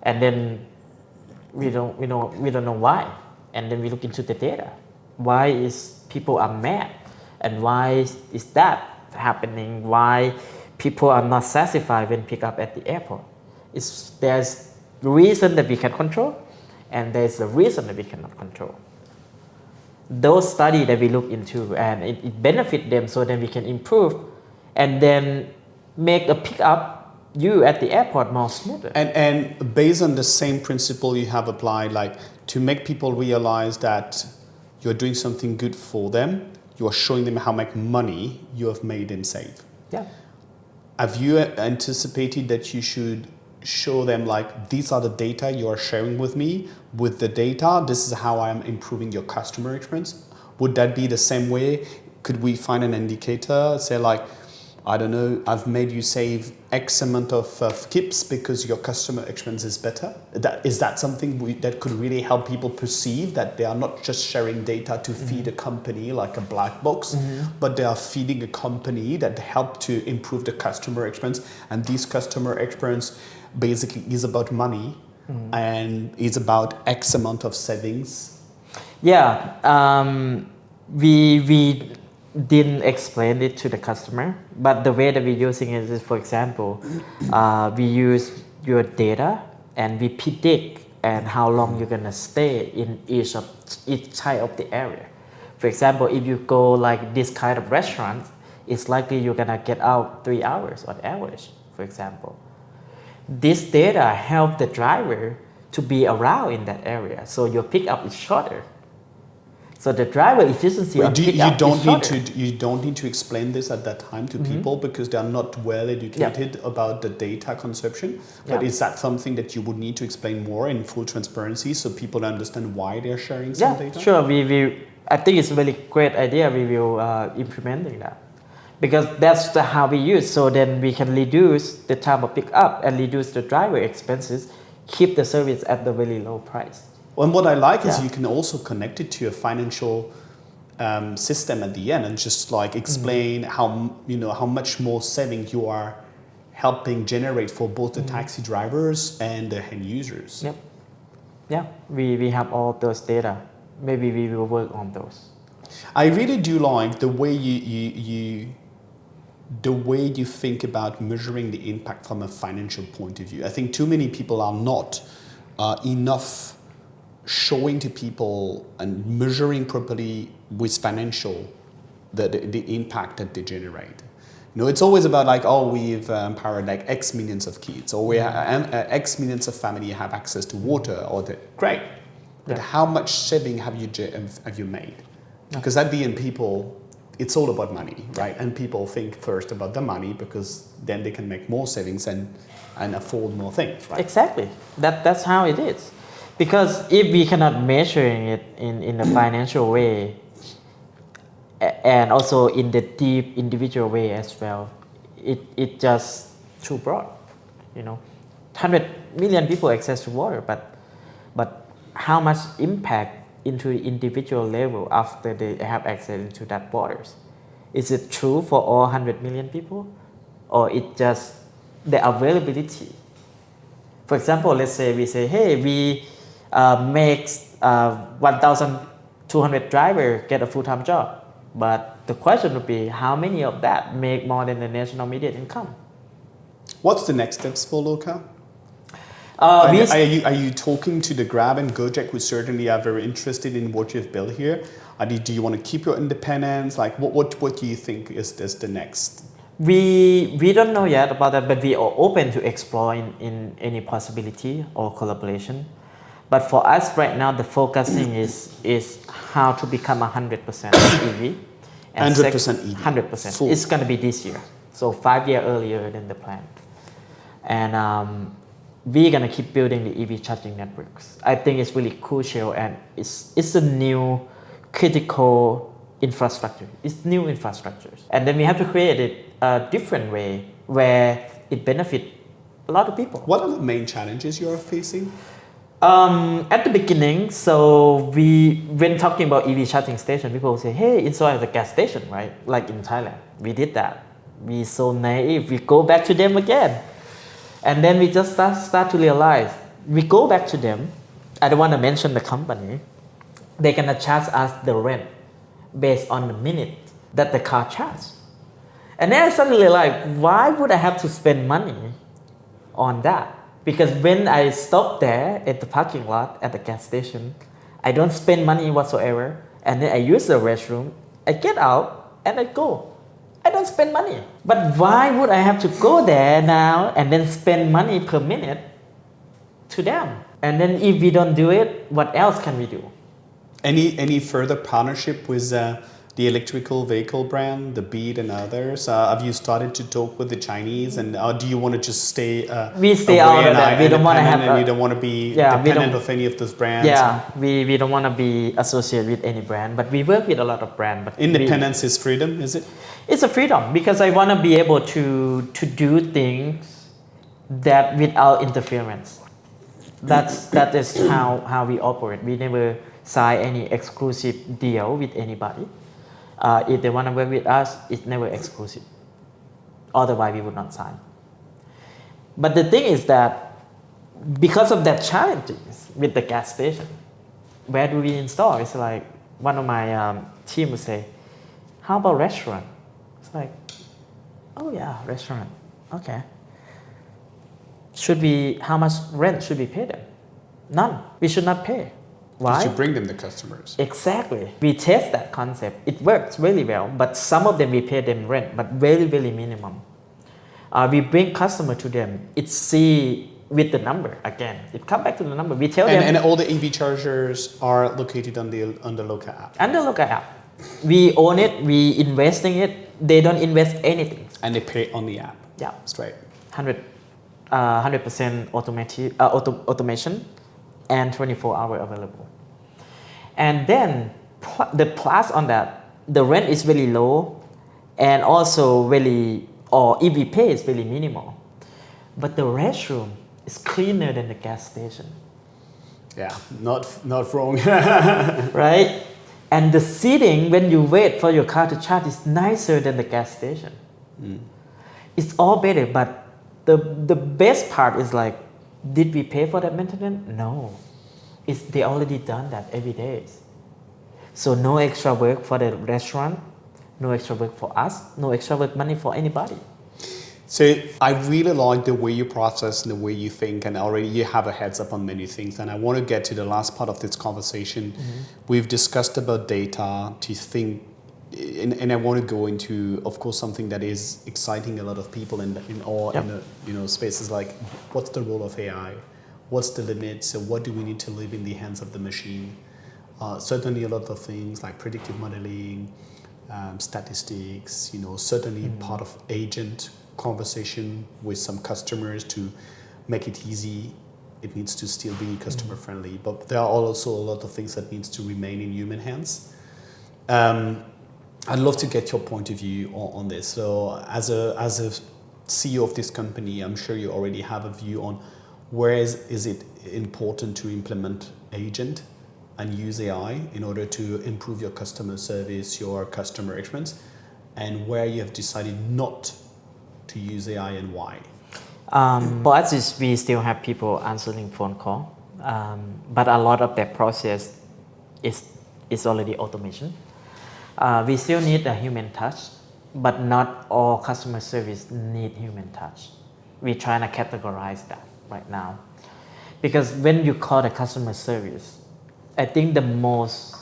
and then we don't know why, and then we look into the data. Why is people are mad, and why is that happening? Why people are not satisfied when pick up at the airport? There's reason that we can control, and there's a reason that we cannot control. Those studies that we look into, and it benefit them, so then we can improve, and then make a pickup you at the airport more smoother. And based on the same principle you have applied, like to make people realize that you're doing something good for them, you are showing them how much money you have made them save. Yeah. Have you anticipated that you should show them like, these are the data you are sharing with me, with the data, this is how I am improving your customer experience? Would that be the same way? Could we find an indicator, say like, I don't know, I've made you save X amount of kips because your customer experience is better? Is that something that could really help people perceive that they are not just sharing data to feed a company like a black box, but they are feeding a company that help to improve the customer experience, and this customer experience basically is about money and is about X amount of savings? Yeah, we didn't explain it to the customer, but the way that we're using it is, for example, we use your data and we predict and how long you're gonna stay in each type of the area. For example, if you go like this kind of restaurant, it's likely you're gonna get out 3 hours on average, for example. This data help the driver to be around in that area, so your pickup is shorter. So the driver efficiency of pickup is shorter. You don't need to explain this at that time to people because they are not well educated about the data consumption. But is that something that you would need to explain more in full transparency so people understand why they're sharing some data? Sure. I think it's a really great idea. We will implementing that, because that's how we use. So then we can reduce the time of pickup and reduce the driver expenses, keep the service at the very low price. And what I like is you can also connect it to a financial system at the end and just like explain how much more saving you are helping generate for both the taxi drivers and the end users. Yep. Yeah, we have all those data. Maybe we will work on those. I really do like the way you think about measuring the impact from a financial point of view. I think too many people are not enough showing to people and measuring properly with financial the impact that they generate. It's always about like, oh, we've empowered like X millions of kids, or we X millions of family have access to water, or great. But how much saving have you made? Because at the end, people, it's all about money, right? And people think first about the money because then they can make more savings and afford more things, right? Exactly. That's how it is. Because if we cannot measure it in a financial way and also in the deep individual way as well, it just too broad, 100 million people access to water, but how much impact into the individual level after they have access to that waters? Is it true for all 100 million people, or it just the availability? For example, let's say we say, hey, we make 1,200 drivers get a full-time job, but the question would be, how many of that make more than the national median income? What's the next steps for LOCA? Are you talking to the Grab and Gojek, who certainly are very interested in what you've built here? Do you want to keep your independence? Like, what do you think is the next? We don't know yet about that, but we are open to explore in any possibility or collaboration. But for us right now, the focusing is how to become 100% EV. 100% EV. 100%. Full. It's going to be this year, so 5 years earlier than the plan. And we're going to keep building the EV charging networks. I think it's really crucial, and it's a new critical infrastructure. It's new infrastructures. And then we have to create it a different way where it benefits a lot of people. What are the main challenges you're facing? At the beginning, so when talking about EV charging station, people say, hey, install at the gas station, right? Like in Thailand. We did that. We so naive. We go back to them again. And then we just start to realize, we go back to them. I don't want to mention the company. They're going to charge us the rent based on the minute that the car charges. And then I suddenly realized, why would I have to spend money on that? Because when I stop there at the parking lot at the gas station, I don't spend money whatsoever. And then I use the restroom, I get out and I go. I don't spend money. But why would I have to go there now and then spend money per minute to them? And then if we don't do it, what else can we do? Any further partnership with the electrical vehicle brand, the Beat and others? Have you started to talk with the Chinese, and do you want to just stay? We stay out of that. We don't want to have. And you don't want to be dependent of any of those brands. Yeah, we don't want to be associated with any brand, but we work with a lot of brands. But independence is freedom, is it? It's a freedom, because I want to be able to do things that without interference. That is how we operate. We never sign any exclusive deal with anybody. If they want to work with us, it's never exclusive. Otherwise, we would not sign. But the thing is that because of that challenges with the gas station, where do we install? It's like one of my team would say, how about restaurant? It's like, oh yeah, restaurant. Okay. How much rent should we pay them? None. We should not pay. Why? You should bring them the customers. Exactly. We test that concept. It works really well, but some of them we pay them rent, but very, very minimum. We bring customer to them. It's see with the number again. It come back to the number. We tell them. And all the EV chargers are located on the LOCA app. On the LOCA app. We own it. We invest in it. They don't invest anything. And they pay on the app. Yeah. Straight. 100% automation and 24-hour available. And then the plus on that, the rent is very low, and also if we pay is very minimal. But the restroom is cleaner than the gas station. Yeah, not wrong. Right? And the seating when you wait for your car to charge is nicer than the gas station. It's all better, but the best part is like, did we pay for that maintenance? No. They already done that every day. So no extra work for the restaurant, no extra work for us, no extra work money for anybody. So I really like the way you process and the way you think, and already you have a heads up on many things. And I want to get to the last part of this conversation. We've discussed about data to think, and I want to go into, of course, something that is exciting a lot of people in spaces like, what's the role of AI? What's the limit? So what do we need to leave in the hands of the machine? Certainly a lot of things like predictive modeling, statistics, certainly part of agent conversation with some customers to make it easy. It needs to still be customer friendly, but there are also a lot of things that needs to remain in human hands. I'd love to get your point of view on this. So as a CEO of this company, I'm sure you already have a view on where is it important to implement agent and use AI in order to improve your customer service, your customer experience, and where you have decided not to use AI and why. For us, we still have people answering phone call, but a lot of that process is already automation. We still need a human touch, but not all customer service need human touch. We're trying to categorize that right now. Because when you call the customer service, I think the most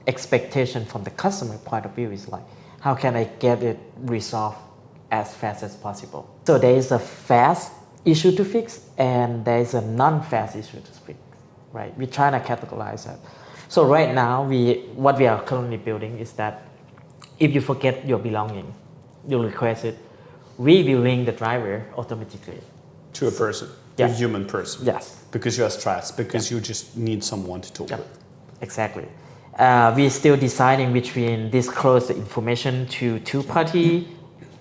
expectation from the customer point of view is like, how can I get it resolved as fast as possible? So there is a fast issue to fix and there is a non-fast issue to fix, right? We're trying to categorize that. So right now, what we are currently building is that if you forget your belonging, you request it, we will link the driver automatically. To a person, Yeah. a human person. Yes. Because you are stressed, because you just need someone to talk with. Exactly. We're still deciding between disclose the information to two-party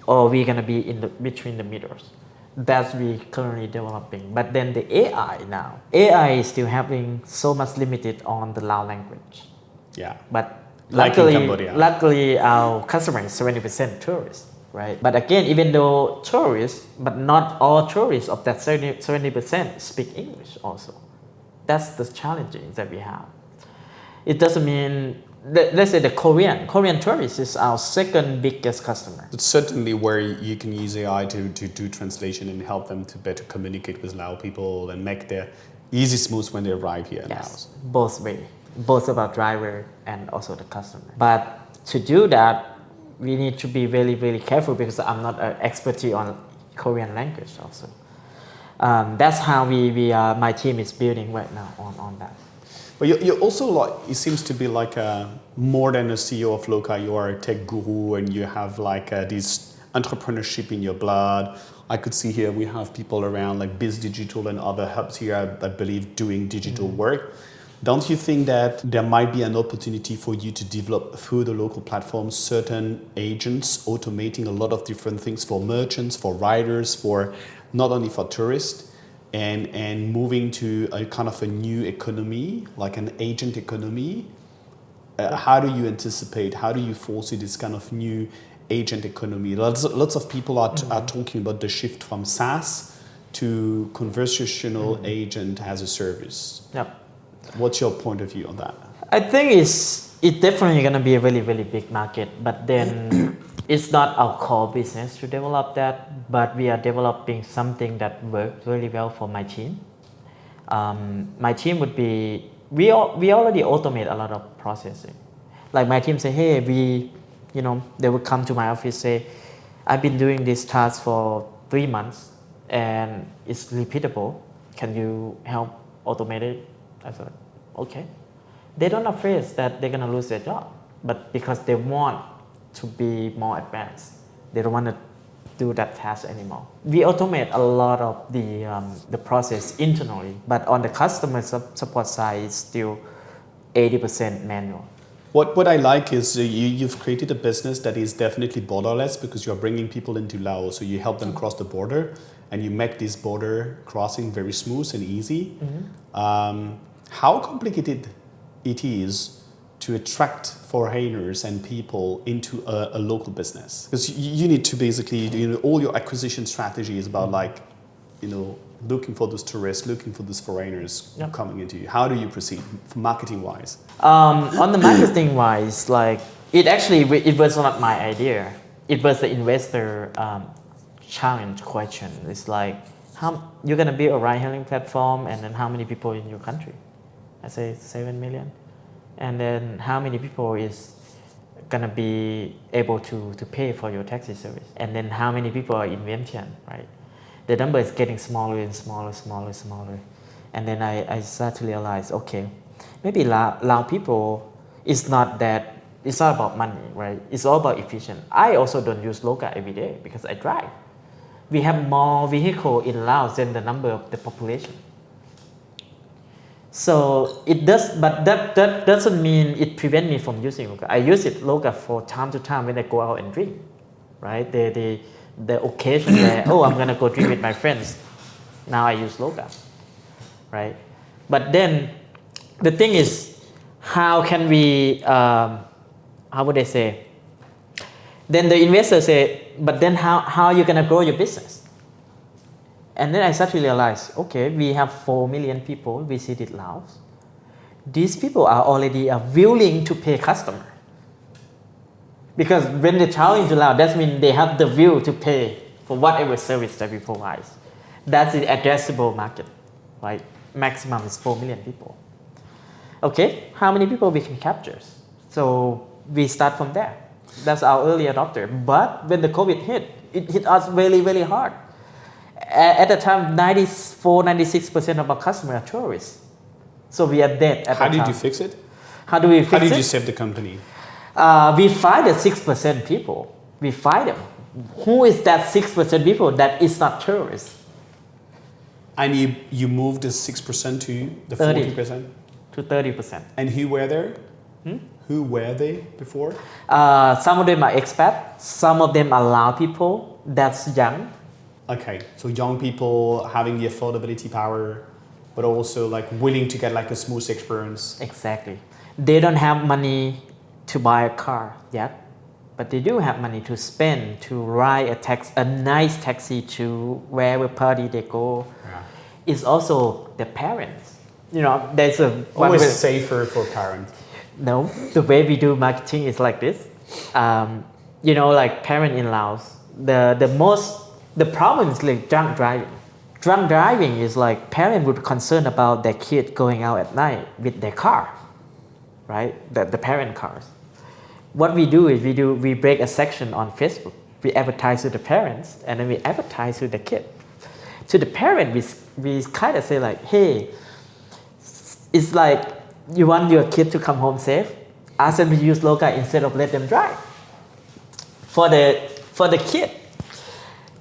or we're going to be between the middles. That's we currently developing. But then the AI now, AI is still having so much limited on the Lao language. Yeah. But Like in Cambodia. luckily our customer is 70% tourists, right? But again, even though tourists, but not all tourists of that 70% speak English also. That's the challenging that we have. It doesn't mean, let's say the Korean tourist is our second biggest customer. It's certainly where you can use AI to do translation and help them to better communicate with Lao people and make their easy smooth when they arrive here in Laos. Both way, both about driver and also the customer. But to do that, we need to be very, very careful because I'm not an expert on Korean language also. That's how my team is building right now on that. But you're also like, it seems to be like more than a CEO of LOCA, you are a tech guru and you have like this entrepreneurship in your blood. I could see here we have people around like Biz Digital and other hubs here, I believe, doing digital work. Don't you think that there might be an opportunity for you to develop through the local platforms certain agents automating a lot of different things for merchants, for riders, for not only for tourists, and moving to a kind of a new economy, like an agent economy? How do you anticipate, how do you foresee this kind of new agent economy? Lots of people are talking about the shift from SaaS to conversational agent as a service. Yep. What's your point of view on that? I think it's definitely going to be a really, really big market, but then it's not our core business to develop that, but we are developing something that works really well for my team. My team would be, we already automate a lot of processing. Like my team say, hey, they would come to my office, say, I've been doing this task for 3 months and it's repeatable. Can you help automate it? I said, okay. They don't afraid that they're going to lose their job, but because they want to be more advanced, they don't want to do that task anymore. We automate a lot of the process internally, but on the customer support side, it's still 80% manual. What I like is you've created a business that is definitely borderless because you're bringing people into Laos, so you help them cross the border and you make this border crossing very smooth and easy. How complicated it is to attract foreigners and people into a local business? Because you need to basically, all your acquisition strategy is about looking for those tourists, looking for those foreigners coming into you. How do you proceed marketing wise? On the marketing wise, it was not my idea. It was the investor challenge question. It's like, how you're gonna build a ride-hailing platform, and then how many people in your country? I say 7 million. And then how many people is gonna be able to pay for your taxi service? And then how many people are in Vientiane, right? The number is getting smaller and smaller. And then I start to realize, okay, maybe Lao people, it's not about money, right? It's all about efficient. I also don't use LOCA every day because I drive. We have more vehicle in Laos than the number of the population. So it does, but that doesn't mean it prevents me from using LOCA. I use it LOCA for time to time when I go out and drink, right? The occasion where I'm gonna go drink with my friends. Now I use LOCA, right? But then the thing is, how can we? How would I say? Then the investor say, but then how are you gonna grow your business? And then I start to realize, okay, we have 4 million people visited Laos. These people are already willing to pay customer. Because when they travel into Laos, that means they have the will to pay for whatever service that we provide. That's the addressable market, right? Maximum is 4 million people. Okay, how many people we can capture? So we start from there. That's our early adopter. But when the COVID hit, it hit us really, really hard. At the time, 94-96% of our customers are tourists. So we are dead at that time. How did you fix it? How do we fix it? How did you save the company? We find the 6% people. We find them. Who is that 6% people that is not tourists? And you moved the 6% to the 30. 40%? To 30%. And who were there? Who were they before? Some of them are expats. Some of them are Lao people that's young. Okay, so young people having the affordability power, but also like willing to get like a smooth experience. Exactly. They don't have money to buy a car yet, but they do have money to spend to ride a nice taxi to wherever party they go. Yeah. It's also the parents. You know, there's always safer for parents. No, the way we do marketing is like this. You know, like parent in Laos, the problem is like drunk driving. Drunk driving is like parents would concern about their kid going out at night with their car, right? The parent cars. What we do is we break a section on Facebook. We advertise to the parents and then we advertise to the kid. To the parent, we kind of say like, hey, it's like you want your kid to come home safe. Ask them to use LOCA instead of let them drive. For the kid,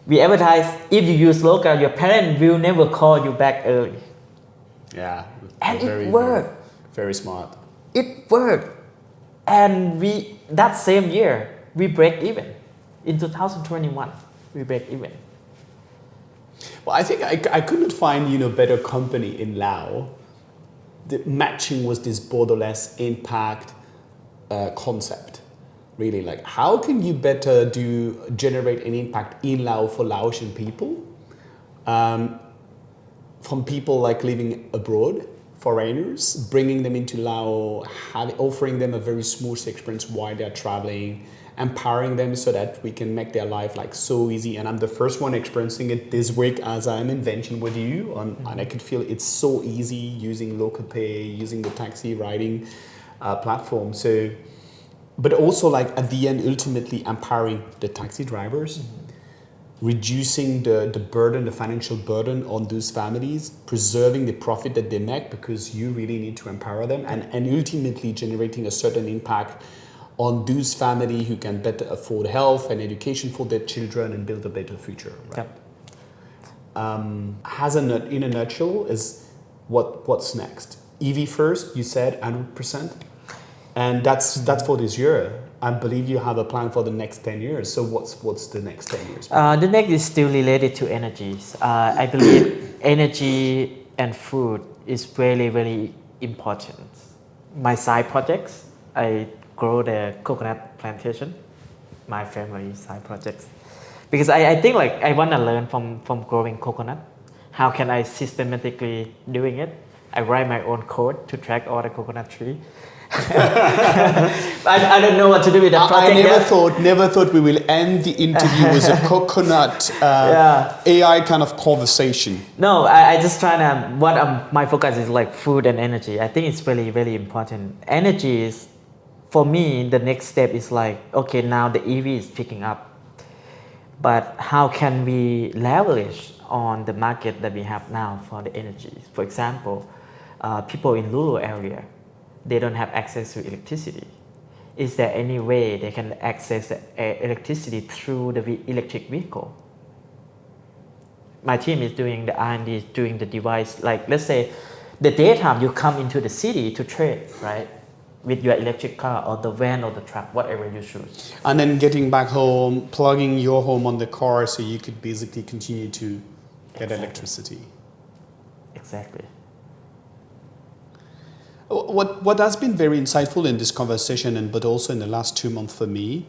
we advertise, if you use LOCA, your parent will never call you back early. Yeah. And it worked. Very smart. It worked. And that same year, we break even. In 2021, we break even. Well, I think I couldn't find, better company in Laos. The matching was this borderless impact concept. Really, like how can you better generate an impact in Laos for Laotian people, from people like living abroad, foreigners, bringing them into Laos, offering them a very smooth experience while they're traveling, empowering them so that we can make their life like so easy. And I'm the first one experiencing it this week as I'm in Vientiane with you, and I could feel it's so easy using local pay, using the taxi riding platform. So. But also like at the end, ultimately empowering the taxi drivers, reducing the burden, the financial burden on those families, preserving the profit that they make because you really need to empower them, and ultimately generating a certain impact on those families who can better afford health and education for their children and build a better future. Right? Yep. In a nutshell, is what's next? EV first, you said 100%. And that's for this year. I believe you have a plan for the next 10 years. So what's the next 10 years? The next is still related to energies. I believe energy and food is really, really important. My side projects, I grow the coconut plantation, my family side projects. Because I think like I want to learn from growing coconut. How can I systematically doing it? I write my own code to track all the coconut tree. I don't know what to do with that project. I never thought we will end the interview with a coconut AI kind of conversation. No, I just trying to, my focus is like food and energy. I think it's really, really important. Energy is, for me, the next step is like, okay, now the EV is picking up, but how can we leverage on the market that we have now for the energy? For example, people in rural area, they don't have access to electricity. Is there any way they can access the electricity through the electric vehicle? My team is doing the R&D, doing the device. Like, let's say, the daytime you come into the city to trade, right? With your electric car or the van or the truck, whatever you choose. And then getting back home, plugging your home on the car so you could basically continue to get electricity. Exactly. What has been very insightful in this conversation, but also in the last 2 months for me,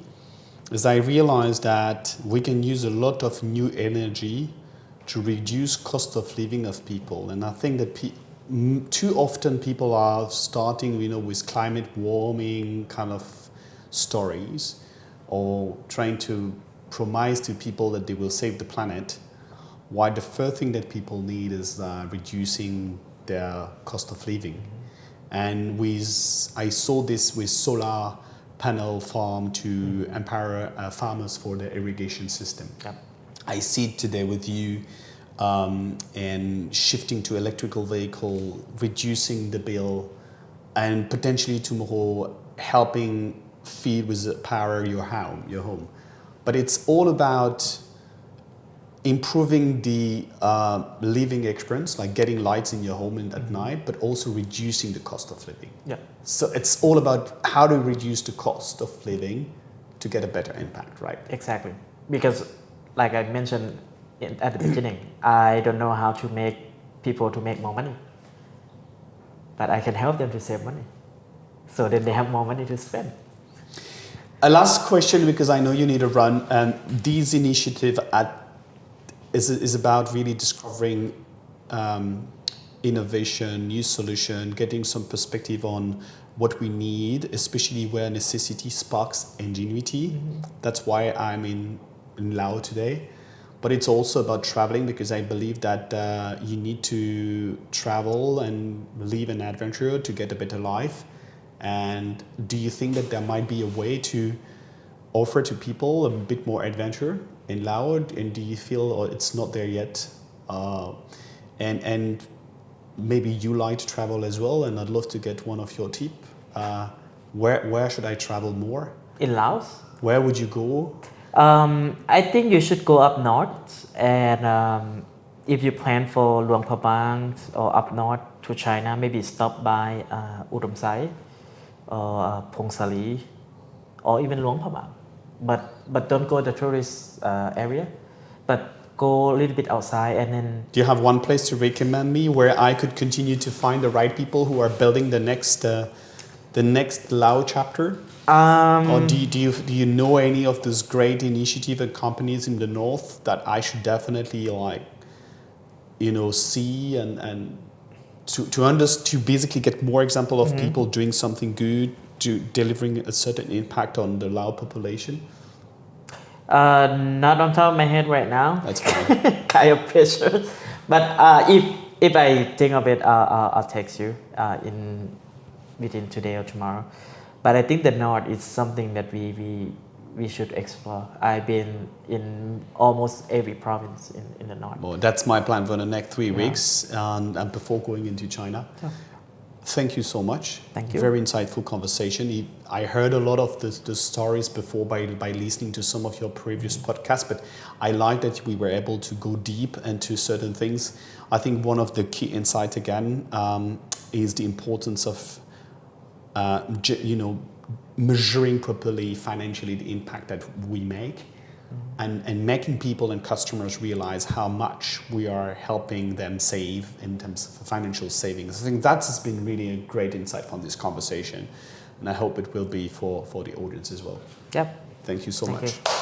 is I realized that we can use a lot of new energy to reduce cost of living of people. And I think that too often people are starting, with climate warming kind of stories, or trying to promise to people that they will save the planet, while the first thing that people need is reducing their cost of living. And I saw this with solar panel farm to empower farmers for the irrigation system. Yep. I see it today with you, and shifting to electrical vehicle, reducing the bill, and potentially tomorrow helping feed with power your home. But it's all about improving the living experience, like getting lights in your home at night, but also reducing the cost of living. Yeah. So it's all about how to reduce the cost of living to get a better impact, right? Exactly. Because, like I mentioned at the beginning, I don't know how to make people to make more money, but I can help them to save money, so then they have more money to spend. A last question, because I know you need to run. These initiatives is about really discovering innovation, new solution, getting some perspective on what we need, especially where necessity sparks ingenuity. Mm-hmm. That's why I'm in Laos today. But it's also about traveling, because I believe that you need to travel and live an adventure to get a better life. And do you think that there might be a way to offer to people a bit more adventure in Laos? And do you feel it's not there yet? And maybe you like to travel as well, and I'd love to get one of your tips. Where should I travel more? In Laos? Where would you go? I think you should go up north, and if you plan for Luang Prabang or up north to China, maybe stop by Udom Sai or Phong Sali or even Luang Prabang. But don't go to the tourist area, but go a little bit outside and then... Do you have one place to recommend me where I could continue to find the right people who are building the next Lao chapter? Or do you know any of those great initiatives and companies in the north that I should definitely see and to basically get more example of people doing something good, to delivering a certain impact on the Lao population? Not on top of my head right now. That's fine. Kind of pressure. But if I think of it, I'll text you within today or tomorrow. But I think the north is something that we should explore. I've been in almost every province in the north. Well, that's my plan for the next 3 weeks, and before going into China. Yeah. Thank you so much. Thank you. Very insightful conversation. I heard a lot of the stories before by listening to some of your previous podcasts, but I like that we were able to go deep into certain things. I think one of the key insights again is the importance of measuring properly financially the impact that we make, and making people and customers realize how much we are helping them save in terms of financial savings. I think that has been really a great insight from this conversation, and I hope it will be for the audience as well. Yep. Thank you so much. You.